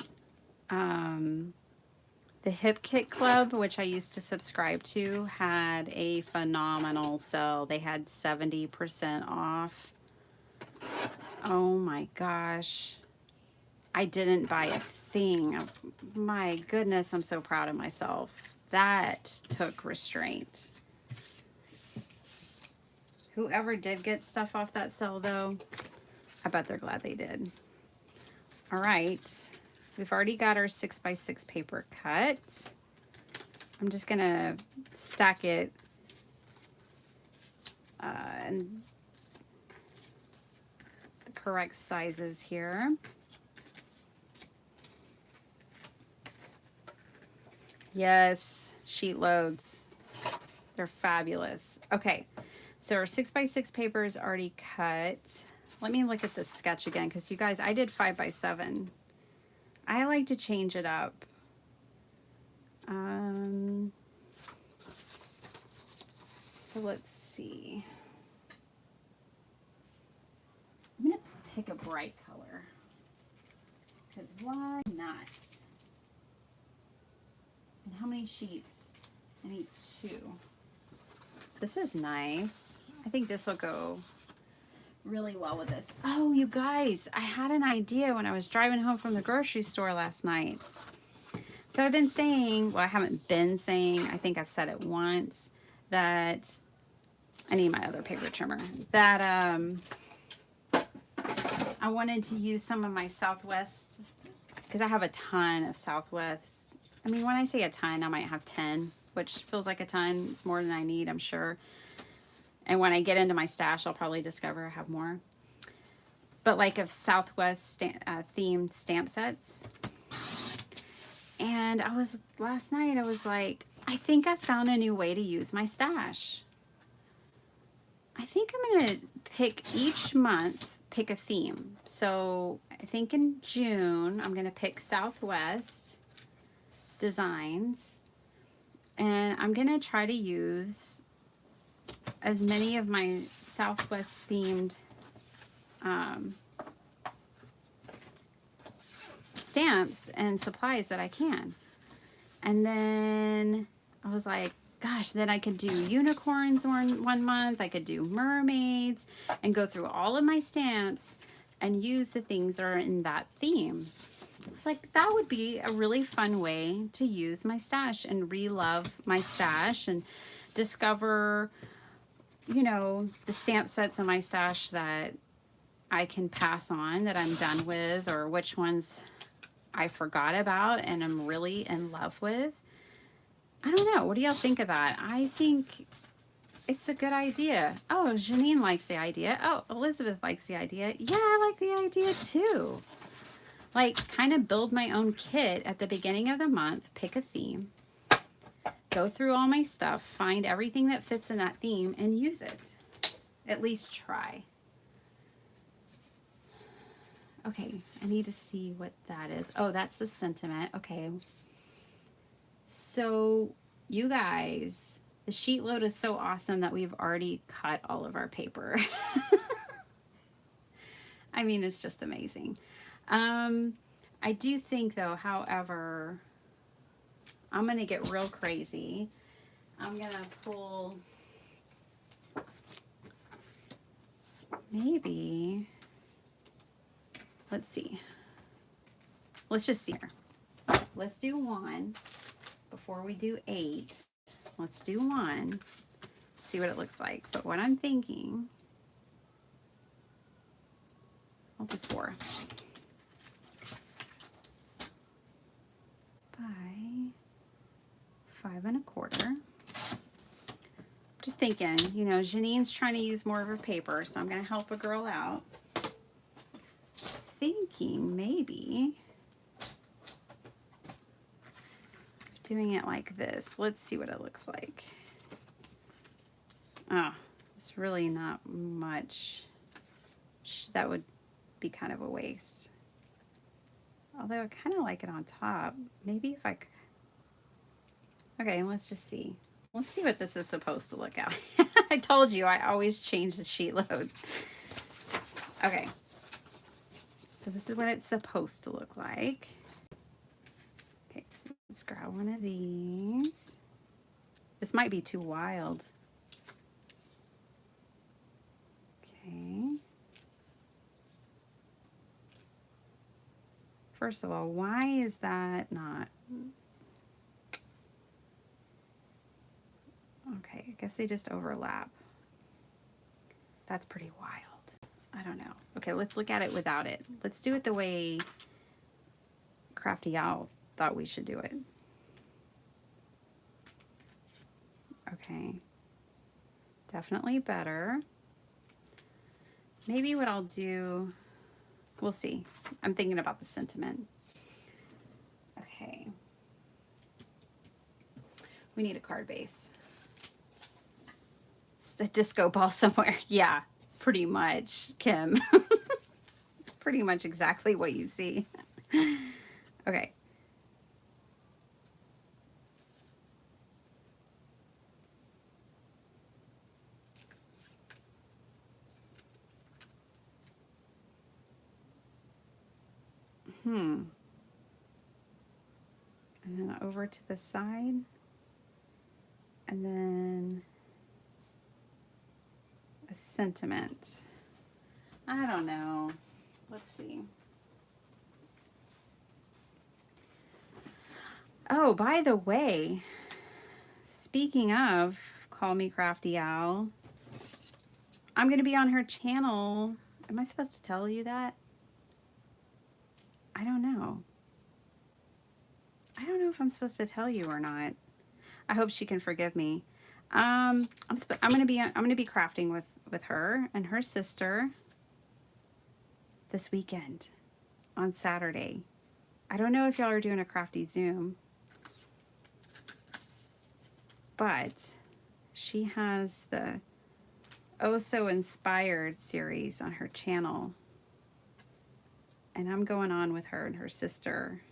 the Hip Kit Club, which I used to subscribe to, had a phenomenal sale. They had 70% off. Oh my gosh. I didn't buy a thing. My goodness, I'm so proud of myself. That took restraint. Whoever did get stuff off that sale, though, I bet they're glad they did. All right. We've already got our 6x6 paper cut. I'm just going to stack it in the correct sizes here. Yes, sheet loads. They're fabulous. Okay, so our 6x6 paper is already cut. Let me look at this sketch again, because you guys, I did 5x7. I like to change it up. So let's see. I'm gonna pick a bright color, because why not? And how many sheets? I need 2. This is nice. I think this will go really well with this. Oh, you guys, I had an idea when I was driving home from the grocery store last night. So I've been saying, well, I haven't been saying, I think I've said it once, that I need my other paper trimmer, that I wanted to use some of my Southwest, because I have a ton of Southwest I mean, when I say a ton, I might have 10, which feels like a ton. It's more than I need, I'm sure. And when I get into my stash, I'll probably discover I have more. But like of Southwest themed stamp sets. And last night I was like, I think I found a new way to use my stash. I think I'm going to pick each month, pick a theme. So I think in June, I'm going to pick Southwest designs. And I'm going to try to use as many of my Southwest themed stamps and supplies that I can. And then I was like, gosh, then I could do unicorns one month. I could do mermaids and go through all of my stamps and use the things that are in that theme. It's like, that would be a really fun way to use my stash and re-love my stash and discover, you know, the stamp sets in my stash that I can pass on, that I'm done with, or which ones I forgot about and I'm really in love with. I don't know. What do y'all think of that? I think it's a good idea. Oh, Janine likes the idea. Oh, Elizabeth likes the idea. Yeah, I like the idea too. Like, kind of build my own kit at the beginning of the month, pick a theme, go through all my stuff, find everything that fits in that theme, and use it. At least try. Okay, I need to see what that is. Oh, that's the sentiment. Okay. So, you guys, the sheet load is so awesome that we've already cut all of our paper. I mean, it's just amazing. I do think, though, however, I'm going to get real crazy. I'm going to pull, maybe, let's see. Let's just see here. Let's do 1 before we do 8. Let's do 1. See what it looks like. But what I'm thinking, I'll do 4. By 5 1/4. Just thinking, you know, Janine's trying to use more of her paper, so I'm going to help a girl out. Thinking maybe doing it like this. Let's see what it looks like. Oh, it's really not much. That would be kind of a waste. Although I kind of like it on top. Maybe if I... Okay, let's just see. Let's see what this is supposed to look like. I told you, I always change the sheet load. Okay. So this is what it's supposed to look like. Okay, so let's grab one of these. This might be too wild. Okay. First of all, why is that not... Okay, I guess they just overlap. That's pretty wild. I don't know. Okay, let's look at it without it. Let's do it the way Crafty Owl thought we should do it. Okay. Definitely better. Maybe what I'll do... We'll see. I'm thinking about the sentiment. Okay. We need a card base. It's a disco ball somewhere. Yeah, pretty much, Kim. It's pretty much exactly what you see. Okay. And then over to the side. And then a sentiment. I don't know. Let's see. Oh, by the way, speaking of Call Me Crafty Owl, I'm going to be on her channel. Am I supposed to tell you that? I don't know. I don't know if I'm supposed to tell you or not. I hope she can forgive me. I'm gonna be crafting with her and her sister this weekend on Saturday. I don't know if y'all are doing a crafty Zoom, but she has the Oh So Inspired series on her channel, and I'm going on with her and her sister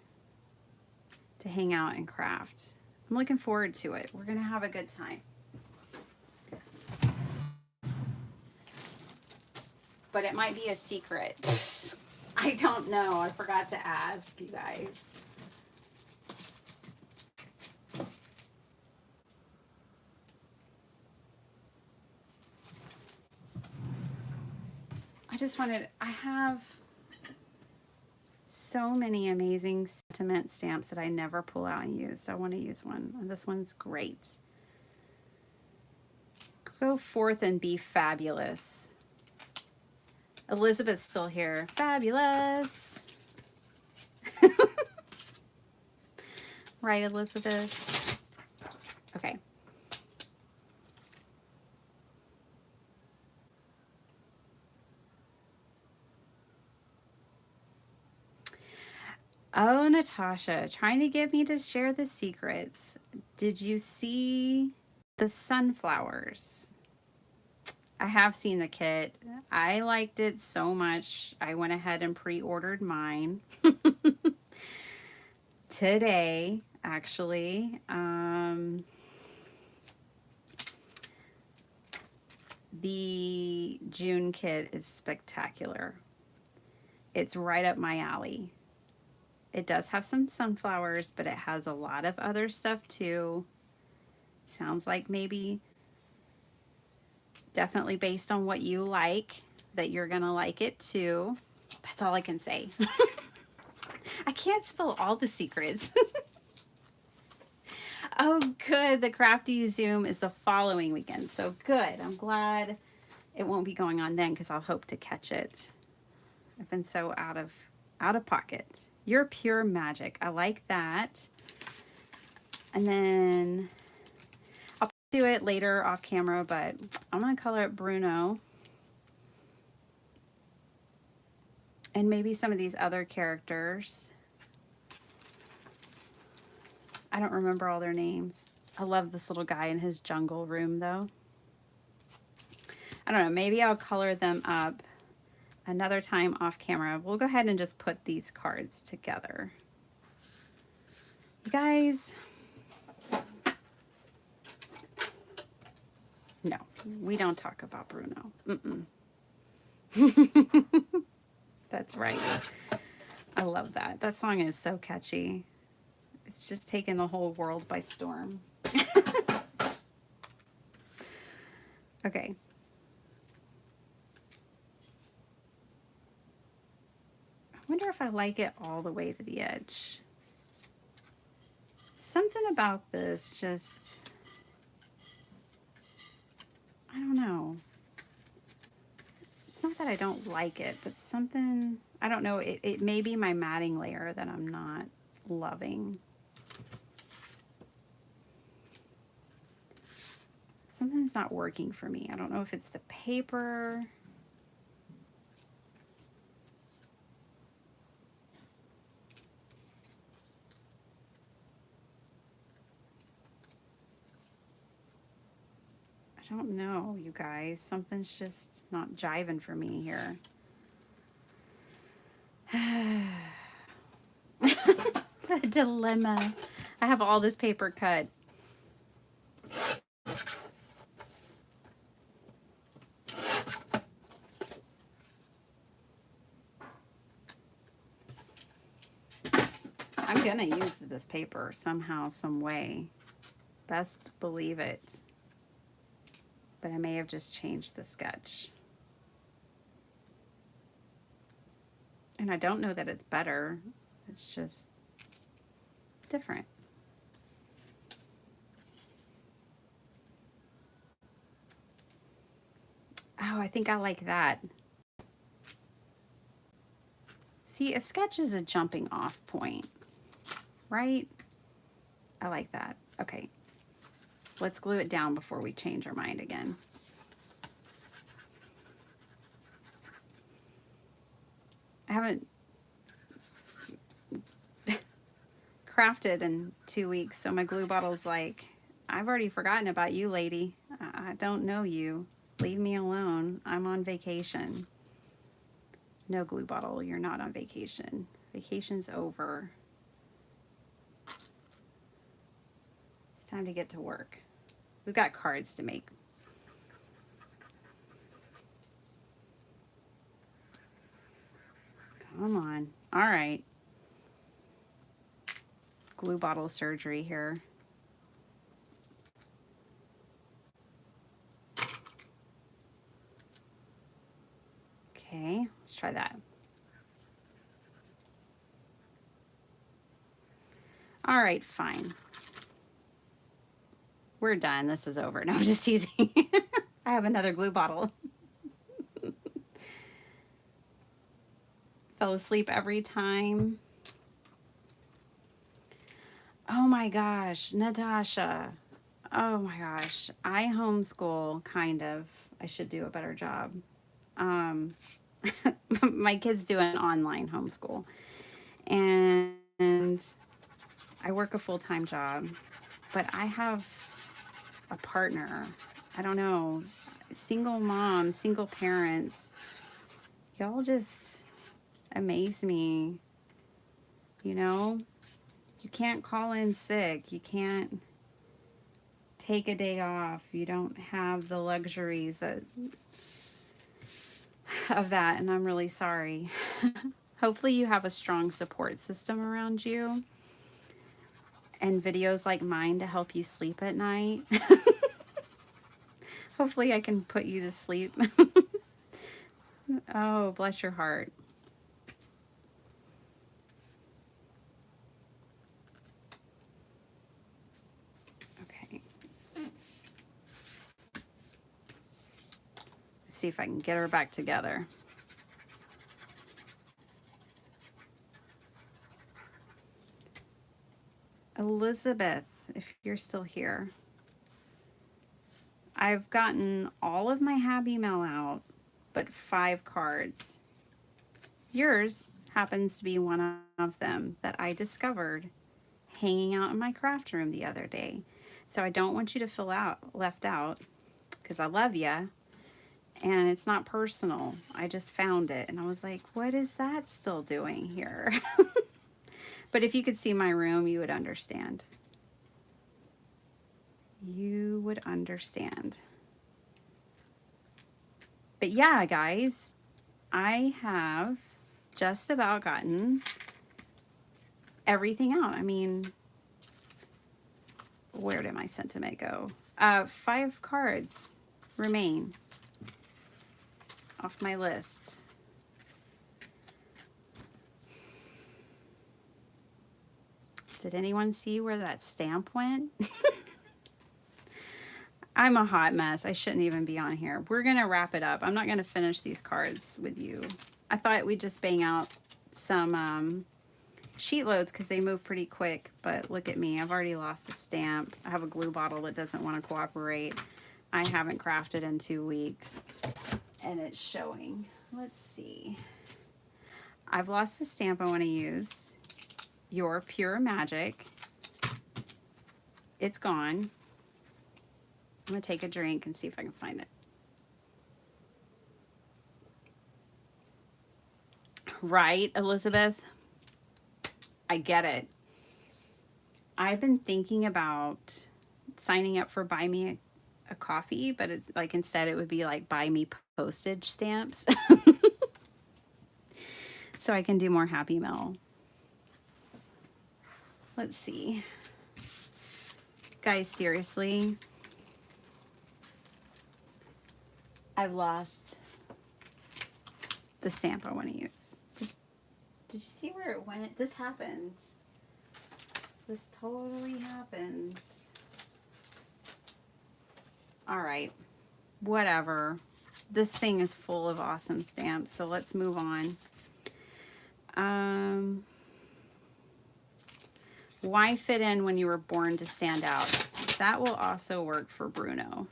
to hang out and craft. I'm looking forward to it. We're gonna have a good time. But it might be a secret. I don't know. I forgot to ask you guys. I have so many amazing sentiment stamps that I never pull out and use. So I want to use one. And this one's great. Go forth and be fabulous. Elizabeth's still here. Fabulous. Right, Elizabeth? Okay. Oh, Natasha, trying to get me to share the secrets. Did you see the sunflowers? I have seen the kit. I liked it so much. I went ahead and pre-ordered mine today, actually. The June kit is spectacular. It's right up my alley. It does have some sunflowers, but it has a lot of other stuff too. Sounds like maybe definitely based on what you like, that you're gonna like it too. That's all I can say. I can't spill all the secrets. Oh, good. The Crafty Zoom is the following weekend. So good. I'm glad it won't be going on then because I'll hope to catch it. I've been so out of pocket. You're pure magic. I like that. And then I'll do it later off camera, but I'm going to color it Bruno. And maybe some of these other characters. I don't remember all their names. I love this little guy in his jungle room, though. I don't know. Maybe I'll color them up another time off camera. We'll go ahead and just put these cards together. You guys, no, we don't talk about Bruno. That's right. I love that. That song is so catchy. It's just taken the whole world by storm. Okay. I wonder if I like it all the way to the edge. Something about this just, I don't know. It's not that I don't like it, but something, I don't know, it may be my matting layer that I'm not loving. Something's not working for me. I don't know if it's the paper. I don't know, you guys. Something's just not jiving for me here. The dilemma. I have all this paper cut. I'm gonna use this paper somehow, some way. Best believe it. But I may have just changed the sketch. And I don't know that it's better. It's just different. Oh, I think I like that. See, a sketch is a jumping off point, right? I like that. Okay. Let's glue it down before we change our mind again. I haven't crafted in 2 weeks, so my glue bottle's like, I've already forgotten about you, lady. I don't know you. Leave me alone. I'm on vacation. No, glue bottle, you're not on vacation. Vacation's over. It's time to get to work. We've got cards to make. Come on. All right. Glue bottle surgery here. Okay, let's try that. All right, fine. We're done. This is over. No, I'm just teasing. I have another glue bottle. Fell asleep every time. Oh my gosh, Natasha. Oh my gosh. I homeschool, kind of. I should do a better job. My kids do an online homeschool. And I work a full-time job. But I have a partner. I don't know. Single moms, single parents. Y'all just amaze me. You know? You can't call in sick. You can't take a day off. You don't have the luxuries of that, and I'm really sorry. Hopefully you have a strong support system around you and videos like mine to help you sleep at night. Hopefully I can put you to sleep. Oh, bless your heart. Okay. Let's see if I can get her back together. Elizabeth, if you're still here. I've gotten all of my Happy Mail out, but 5 cards. Yours happens to be one of them that I discovered hanging out in my craft room the other day. So I don't want you to feel left out, because I love you, and it's not personal. I just found it, and I was like, what is that still doing here? But if you could see my room, you would understand. You would understand. But yeah, guys, I have just about gotten everything out. I mean, where did my sentiment go? 5 cards remain off my list. Did anyone see where that stamp went? I'm a hot mess. I shouldn't even be on here. We're going to wrap it up. I'm not going to finish these cards with you. I thought we'd just bang out some sheet loads because they move pretty quick. But look at me. I've already lost a stamp. I have a glue bottle that doesn't want to cooperate. I haven't crafted in 2 weeks. And it's showing. Let's see. I've lost the stamp I want to use. Your Pure Magic. It's gone. I'm going to take a drink and see if I can find it. Right, Elizabeth? I get it. I've been thinking about signing up for Buy Me a Coffee, but it's like instead it would be like Buy Me postage stamps. So I can do more Happy Mail. Let's see. Guys, seriously, I've lost the stamp I want to use. Did you see where it went? This happens. This totally happens. All right. Whatever. This thing is full of awesome stamps, so let's move on. Why fit in when you were born to stand out? That will also work for Bruno.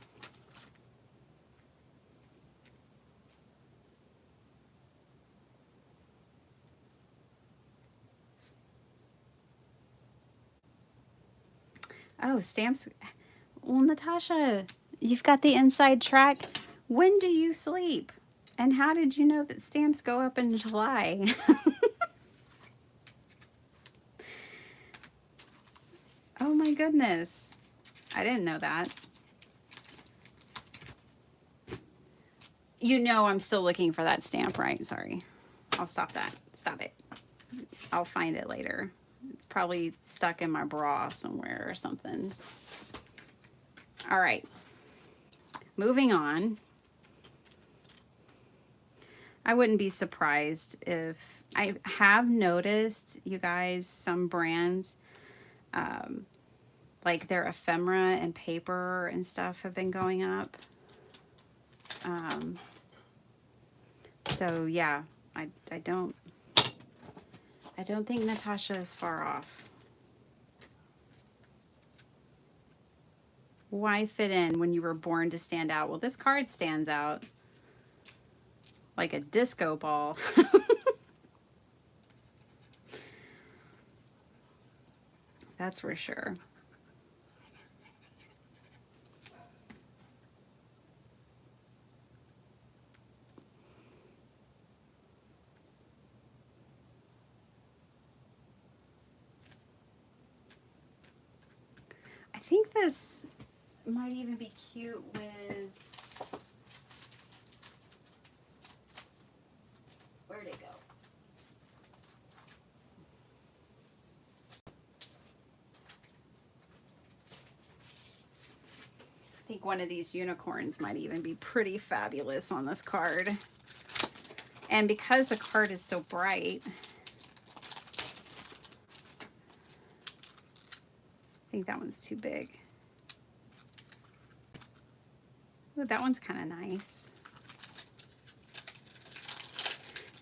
Oh, stamps. Well, Natasha, you've got the inside track. When do you sleep? And how did you know that stamps go up in July? Oh my goodness. I didn't know that. You know I'm still looking for that stamp, right? Sorry. I'll stop that. Stop it. I'll find it later. It's probably stuck in my bra somewhere or something. All right. Moving on. I wouldn't be surprised if I have noticed, you guys, some brands, like their ephemera and paper and stuff have been going up. So yeah, I don't think Natasha is far off. Why fit in when you were born to stand out? Well, this card stands out like a disco ball. That's for sure. I think this might even be cute with, where'd it go? I think one of these unicorns might even be pretty fabulous on this card. And because the card is so bright, I think that one's too big. Ooh, that one's kind of nice.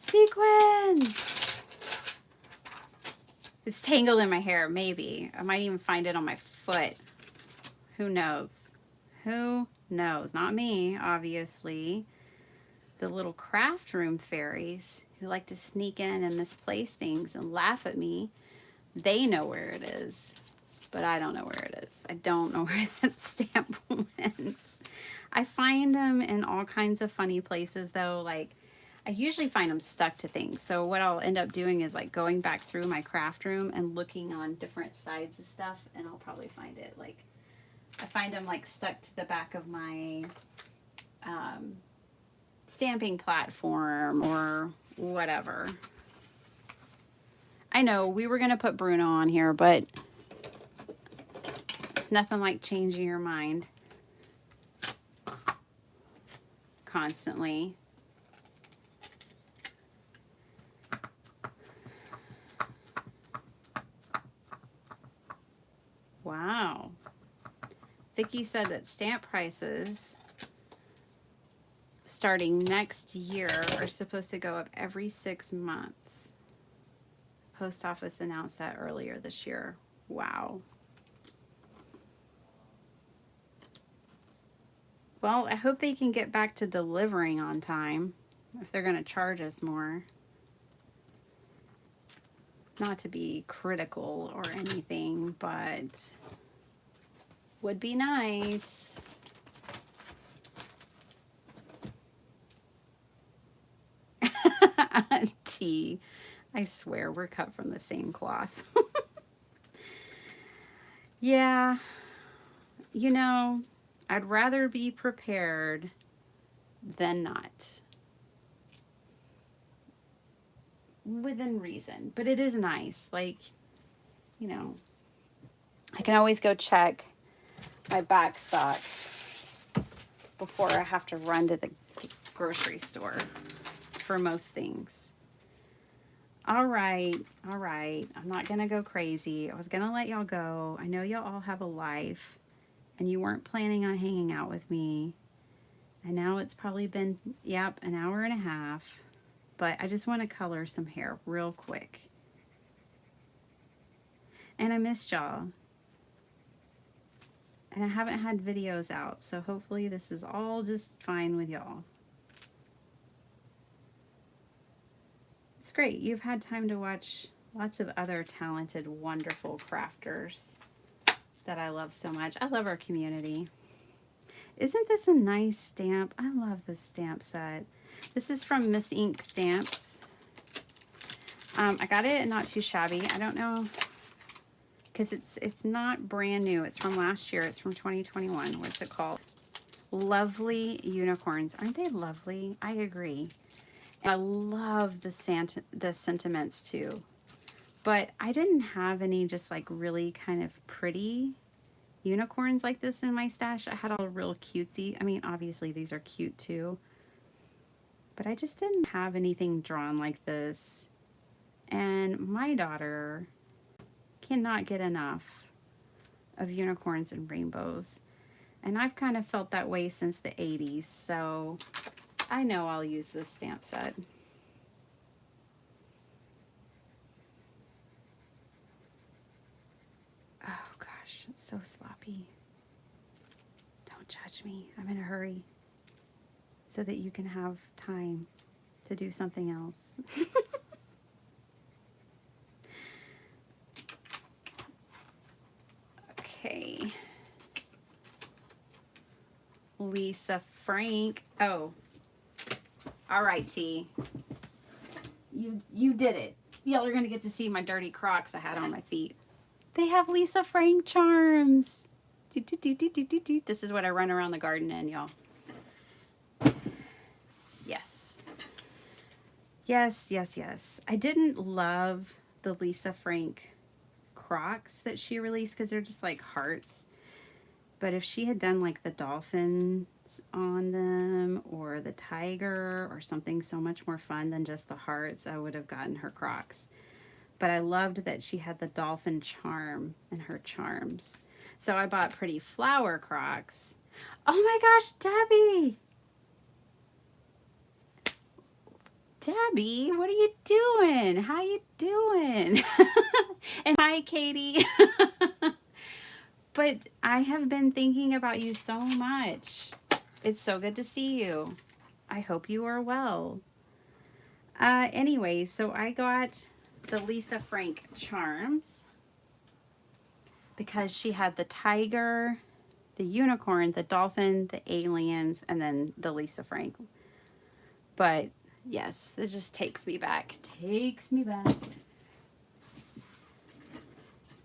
Sequins! It's tangled in my hair, maybe. I might even find it on my foot. Who knows? Who knows? Not me, obviously. The little craft room fairies who like to sneak in and misplace things and laugh at me, they know where it is. But I don't know where it is. I don't know where that stamp went. I find them in all kinds of funny places though. Like, I usually find them stuck to things. So what I'll end up doing is like going back through my craft room and looking on different sides of stuff, and I'll probably find it. Like, I find them like stuck to the back of my stamping platform or whatever. I know we were going to put Bruno on here, but nothing like changing your mind constantly. Wow. Vicki said that stamp prices starting next year are supposed to go up every 6 months. Post office announced that earlier this year. Wow. Well, I hope they can get back to delivering on time if they're going to charge us more. Not to be critical or anything, but would be nice. T. I swear we're cut from the same cloth. Yeah. You know, I'd rather be prepared than not. Within reason. But it is nice. Like, you know, I can always go check my back stock before I have to run to the grocery store for most things. All right. I'm not going to go crazy. I was going to let y'all go. I know y'all all have a life and you weren't planning on hanging out with me. And now it's probably been, yep, an hour and a half. But I just want to color some hair real quick. And I missed y'all. And I haven't had videos out, so hopefully this is all just fine with y'all. It's great. You've had time to watch lots of other talented, wonderful crafters that I love so much. I love our community. Isn't this a nice stamp? I love this stamp set. This is from Miss Ink Stamps. I got it not too shabby. I don't know, because it's not brand new. It's from last year. It's from 2021. What's it called? Lovely Unicorns. Aren't they lovely? I agree. And I love the sentiments too. But I didn't have any just like really kind of pretty unicorns like this in my stash. I had all real cutesy. I mean, obviously these are cute too. But I just didn't have anything drawn like this. And my daughter cannot get enough of unicorns and rainbows. And I've kind of felt that way since the 80s. So I know I'll use this stamp set. Oh gosh, it's so sloppy. Don't judge me. I'm in a hurry so that you can have time to do something else. Okay. Lisa Frank. Oh. All right, T. You did it. Y'all are going to get to see my dirty Crocs I had on my feet. They have Lisa Frank charms. This is what I run around the garden in, y'all. Yes. Yes, yes, yes. I didn't love the Lisa Frank Crocs that she released because they're just like hearts. But if she had done like the dolphins on them or the tiger or something so much more fun than just the hearts, I would have gotten her Crocs. But I loved that she had the dolphin charm in her charms. So I bought Pretty Flower Crocs. Oh my gosh, Debbie! Debbie, what are you doing? How you doing? And hi, Katie. But I have been thinking about you so much. It's so good to see you. I hope you are well. Anyway, so I got the Lisa Frank charms because she had the tiger, the unicorn, the dolphin, the aliens, and then the Lisa Frank. But yes, this just takes me back. Takes me back.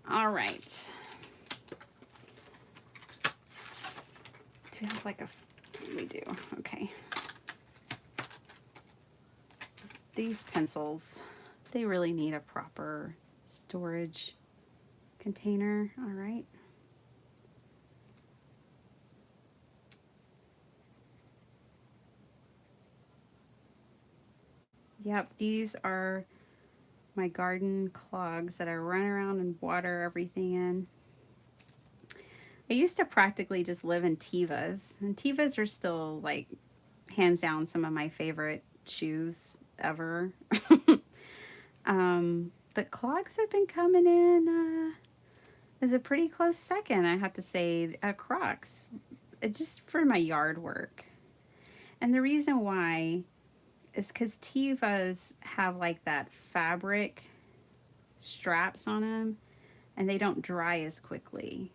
All right. Do we have like a... We do. Okay. These pencils, they really need a proper storage container. All right. Yep, these are my garden clogs that I run around and water everything in. I used to practically just live in Tevas, and Tevas are still like hands down some of my favorite shoes ever. But clogs have been coming in as a pretty close second, I have to say. Crocs, just for my yard work. And the reason why is because Tevas have like that fabric straps on them, and they don't dry as quickly.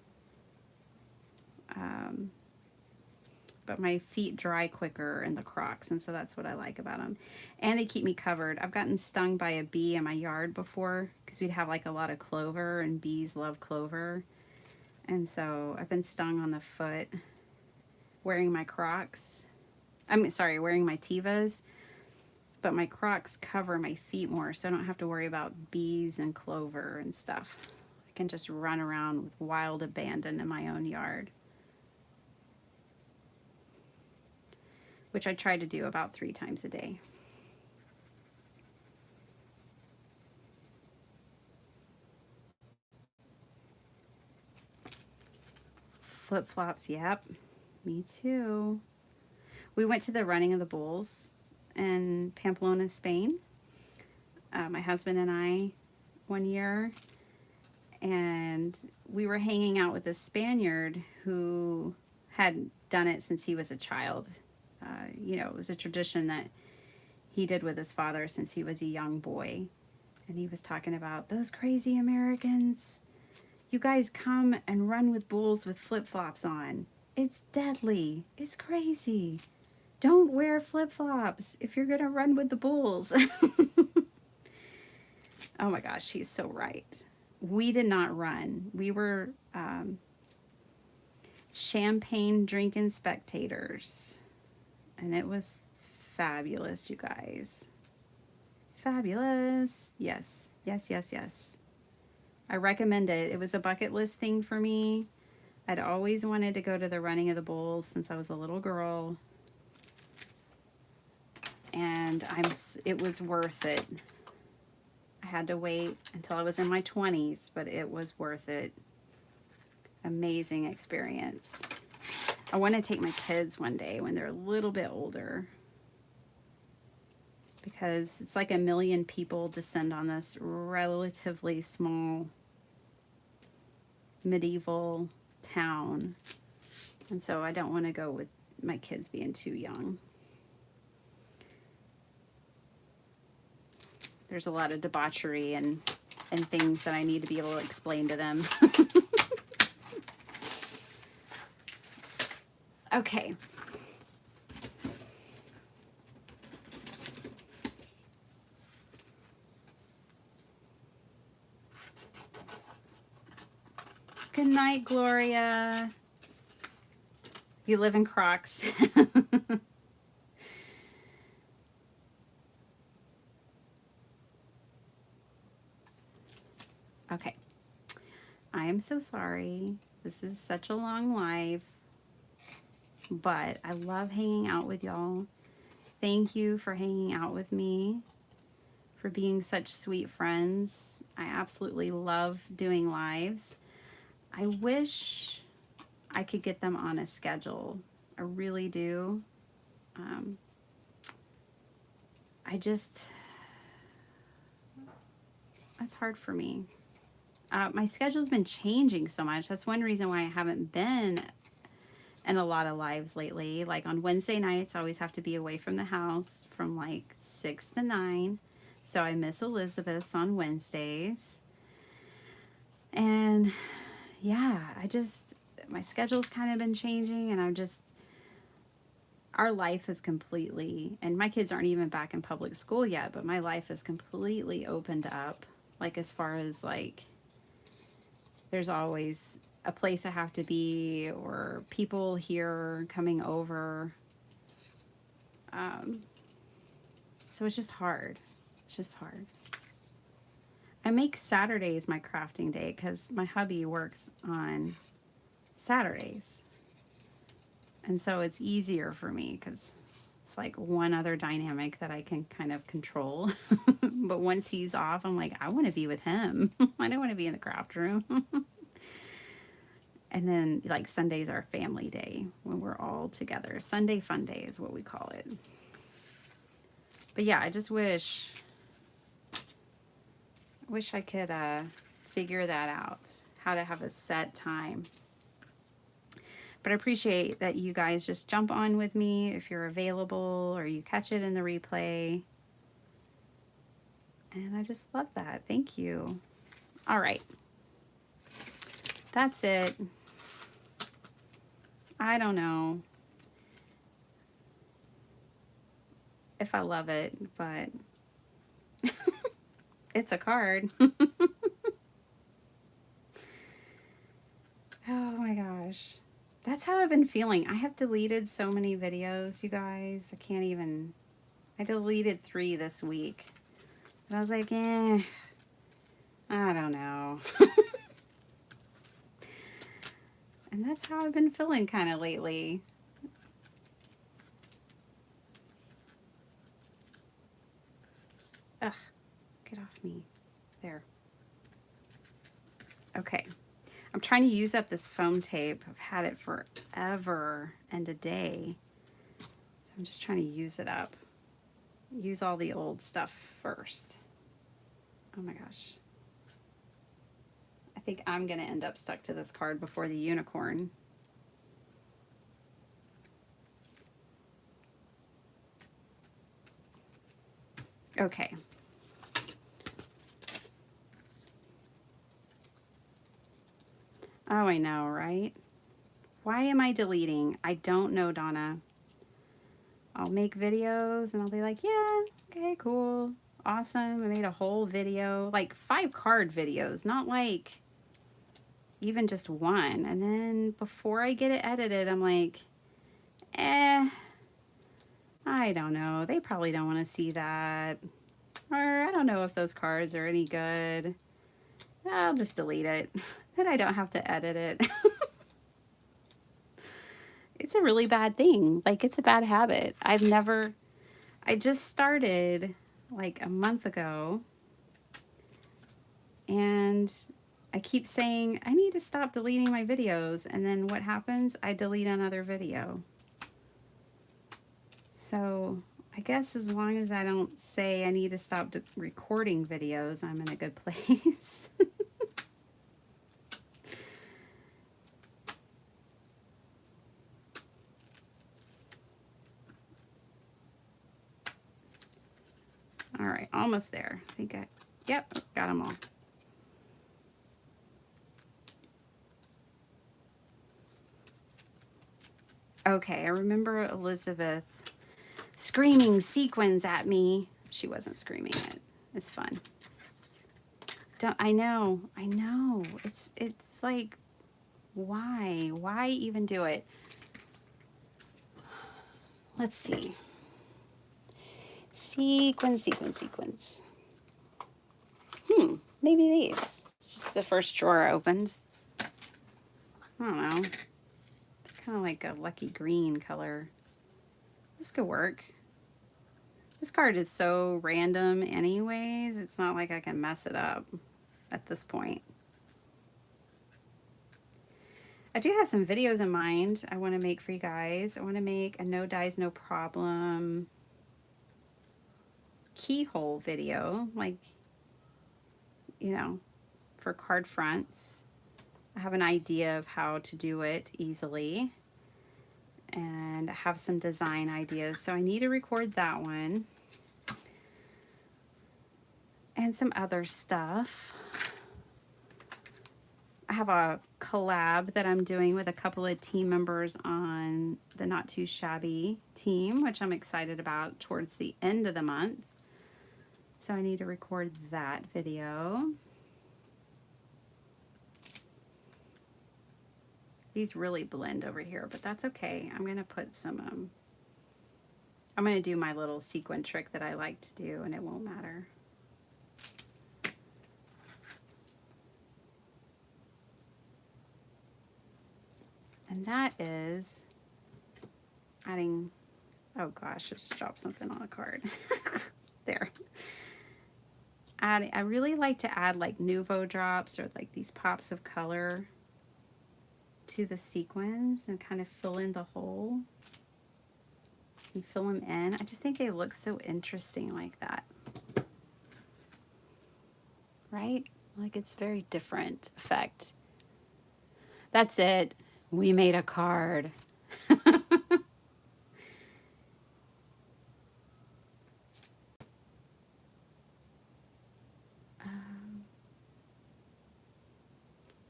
But my feet dry quicker in the Crocs, and so that's what I like about them. And they keep me covered. I've gotten stung by a bee in my yard before because we'd have like a lot of clover, and bees love clover. And so I've been stung on the foot wearing my Crocs. Wearing my Tevas. But my Crocs cover my feet more, so I don't have to worry about bees and clover and stuff. I can just run around with wild abandon in my own yard. Which I try to do about 3 times a day. Flip-flops, yep. Me too. We went to the Running of the Bulls in Pamplona, Spain. My husband and I, one year. and we were hanging out with a Spaniard who had done it since he was a child. You know, it was a tradition that he did with his father since he was a young boy. And he was talking about those crazy Americans. You guys come and run with bulls with flip-flops on. It's deadly. It's crazy. Don't wear flip-flops if you're going to run with the bulls. Oh my gosh, he's so right. We did not run. We were champagne drinking spectators. And it was fabulous, you guys. Fabulous. Yes, yes, yes, yes. I recommend it. It was a bucket list thing for me. I'd always wanted to go to the running of the bulls since I was a little girl. And it was worth it. I had to wait until I was in my 20s, but it was worth it. Amazing experience. I want to take my kids one day when they're a little bit older, because it's like 1 million people descend on this relatively small medieval town. And so I don't want to go with my kids being too young. There's a lot of debauchery and things that I need to be able to explain to them. Okay. Good night, Gloria. You live in Crocs. Okay. I am so sorry. This is such a long live, but I love hanging out with y'all. Thank you for hanging out with me, for being such sweet friends. I absolutely love doing lives. I wish I could get them on a schedule. I really do. That's hard for me. My schedule's been changing so much. That's one reason why I haven't been in a lot of lives lately. Like on Wednesday nights, I always have to be away from the house from like 6 to 9. So I miss Elizabeth's on Wednesdays. And yeah, my schedule's kind of been changing, and our life is completely, and my kids aren't even back in public school yet, but my life is completely opened up. Like as far as like, there's always a place I have to be, or people here coming over. So it's just hard. It's just hard. I make Saturdays my crafting day because my hubby works on Saturdays. And so it's easier for me because it's like one other dynamic that I can kind of control. But once he's off, I'm like, I want to be with him. I don't want to be in the craft room. And then like Sunday's our family day when we're all together. Sunday fun day is what we call it. But yeah, I just wish I could figure that out, how to have a set time. But I appreciate that you guys just jump on with me if you're available, or you catch it in the replay. And I just love that. Thank you. All right. That's it. I don't know if I love it, but it's a card. Oh my gosh. That's how I've been feeling. I have deleted so many videos, you guys. I deleted 3 this week. And I was like, I don't know. And that's how I've been feeling kind of lately. Ugh, get off me. There. Okay. I'm trying to use up this foam tape. I've had it forever and a day. So I'm just trying to use it up. Use all the old stuff first. Oh my gosh. I think I'm going to end up stuck to this card before the unicorn. Okay. Oh, I know, right? Why am I deleting? I don't know, Donna. I'll make videos and I'll be like, yeah, okay, cool. Awesome. I made a whole video, like 5 card videos, not like even just one. And then before I get it edited, I'm like, I don't know. They probably don't want to see that. Or I don't know if those cards are any good. I'll just delete it. Then I don't have to edit it. It's a really bad thing. Like, it's a bad habit. I just started like a month ago, and I keep saying, I need to stop deleting my videos. And then what happens? I delete another video. So I guess as long as I don't say I need to stop recording videos, I'm in a good place. All right, almost there. I think yep, got them all. Okay, I remember Elizabeth screaming sequins at me. She wasn't screaming it. It's fun. I know. It's like, why even do it? Let's see. Sequins. Maybe these. It's just the first drawer I opened. I don't know. It's kind of like a lucky green color. This could work. This card is so random anyways, it's not like I can mess it up at this point. I do have some videos in mind I want to make for you guys. I want to make a no dies, no problem keyhole video, like, you know, for card fronts. I have an idea of how to do it easily, and I have some design ideas, so I need to record that one and some other stuff. I have a collab that I'm doing with a couple of team members on the Not Too Shabby team, which I'm excited about, towards the end of the month. So I need to record that video. These really blend over here, but that's okay. I'm going to put some, I'm going to do my little sequin trick that I like to do, and it won't matter. And that is adding, oh gosh, I just dropped something on a card. There. I really like to add like Nuvo drops or like these pops of color to the sequins and kind of fill in the hole and fill them in. I just think they look so interesting like that. Right? Like, it's very different effect. That's it. We made a card.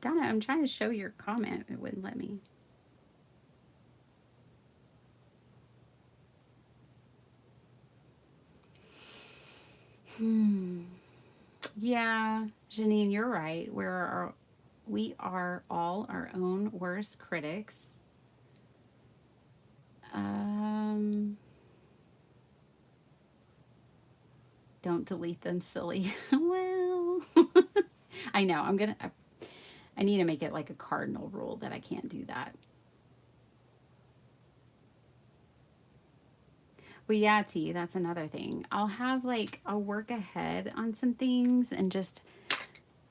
Donna, I'm trying to show your comment. It wouldn't let me. Yeah, Janine, you're right. We are all our own worst critics. Don't delete them, silly. Well, I know. I need to make it like a cardinal rule that I can't do that. Well, yeah, T, that's another thing. I'll work ahead on some things and just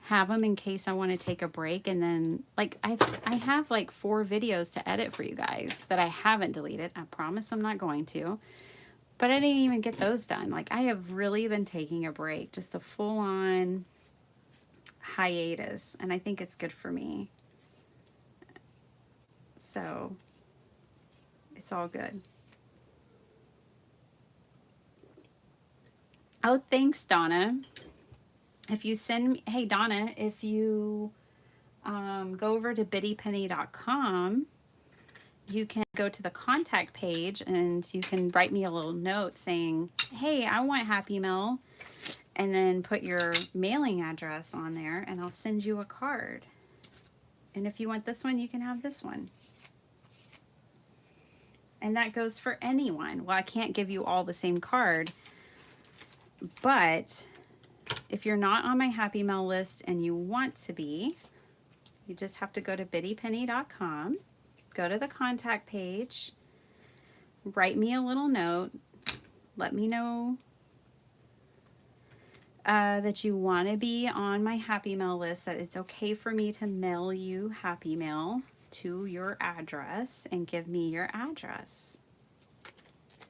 have them in case I want to take a break. And then, like, I have like 4 videos to edit for you guys that I haven't deleted. I promise I'm not going to. But I didn't even get those done. Like, I have really been taking a break, just a full-on hiatus, and I think it's good for me. So it's all good. Oh, thanks, Donna. If you send me, hey, Donna, if you go over to bittypenny.com, you can go to the contact page and you can write me a little note saying, hey, I want Happy Meal, and then put your mailing address on there and I'll send you a card. And if you want this one, you can have this one. And that goes for anyone. Well, I can't give you all the same card, but if you're not on my Happy Meal list and you want to be, you just have to go to bittypenny.com, go to the contact page, write me a little note, let me know that you want to be on my Happy Meal list, that it's okay for me to mail you Happy Meal to your address, and give me your address.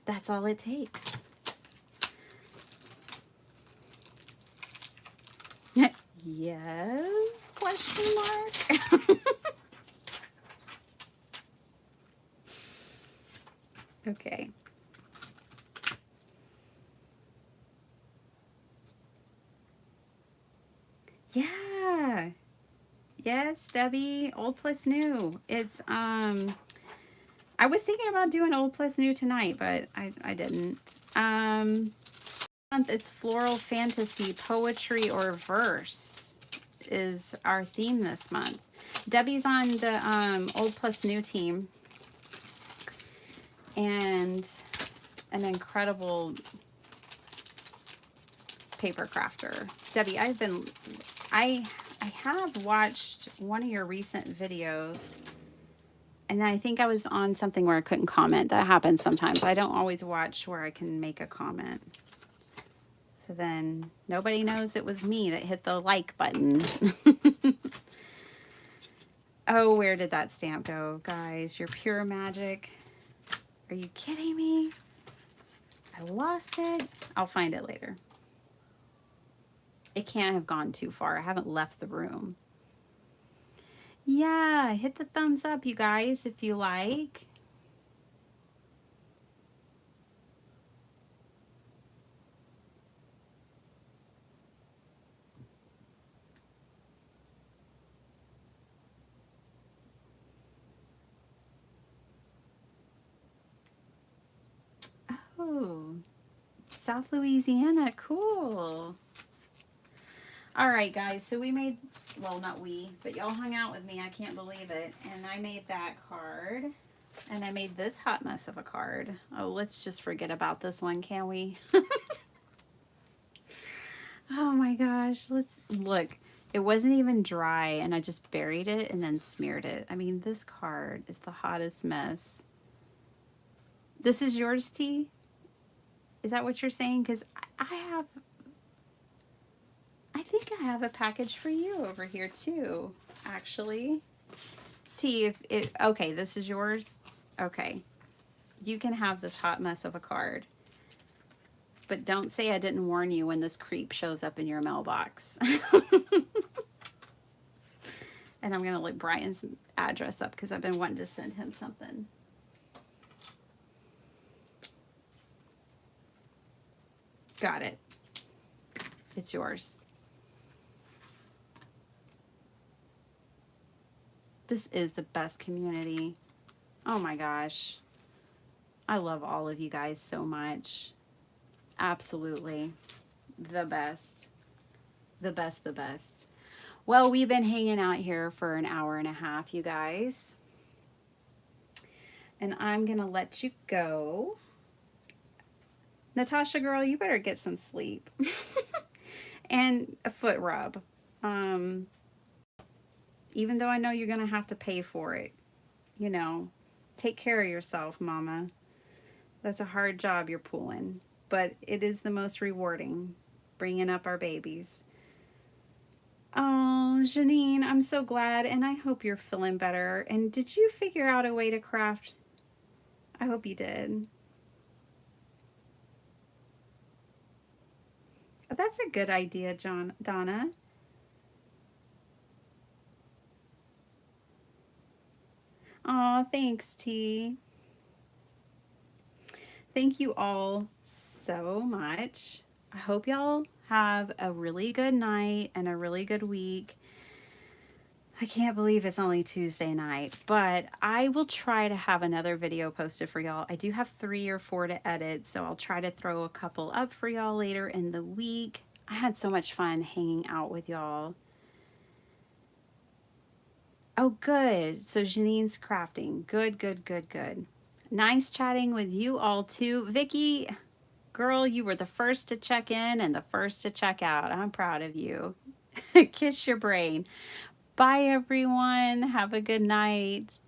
That's all it takes. Yes? Question mark. Okay. Yeah. Yes, Debbie, old plus new. It's I was thinking about doing old plus new tonight, but I didn't. It's floral fantasy, poetry or verse is our theme this month. Debbie's on the old plus new team, and an incredible paper crafter. Debbie, I have watched one of your recent videos, and I think I was on something where I couldn't comment. That happens sometimes. I don't always watch where I can make a comment. So then nobody knows it was me that hit the like button. Oh, where did that stamp go, guys? You're pure magic. Are you kidding me? I lost it. I'll find it later. It can't have gone too far. I haven't left the room. Yeah, hit the thumbs up, you guys, if you like. Oh, South Louisiana, cool. All right, guys, so we made, well, not we, but y'all hung out with me. I can't believe it. And I made that card, and I made this hot mess of a card. Oh, let's just forget about this one, can we? Oh my gosh, let's look. It wasn't even dry, and I just buried it and then smeared it. I mean, this card is the hottest mess. This is yours, T? Is that what you're saying? Because I think I have a package for you over here too, actually. T, okay, this is yours? Okay. You can have this hot mess of a card. But don't say I didn't warn you when this creep shows up in your mailbox. And I'm going to look Brian's address up because I've been wanting to send him something. Got it. It's yours. This is the best community. Oh my gosh. I love all of you guys so much. Absolutely. The best. The best, the best. Well, we've been hanging out here for an hour and a half, you guys. And I'm going to let you go. Natasha, girl, you better get some sleep. And a foot rub. Even though I know you're going to have to pay for it. You know, take care of yourself, mama. That's a hard job you're pulling. But it is the most rewarding, bringing up our babies. Oh, Janine, I'm so glad, and I hope you're feeling better. And did you figure out a way to craft? I hope you did. That's a good idea, Donna. Aw, thanks, T. Thank you all so much. I hope y'all have a really good night and a really good week. I can't believe it's only Tuesday night, but I will try to have another video posted for y'all. I do have 3 or 4 to edit, so I'll try to throw a couple up for y'all later in the week. I had so much fun hanging out with y'all. Oh, good. So Janine's crafting. Good, good, good, good. Nice chatting with you all too. Vicky, girl, you were the first to check in and the first to check out. I'm proud of you. Kiss your brain. Bye, everyone. Have a good night.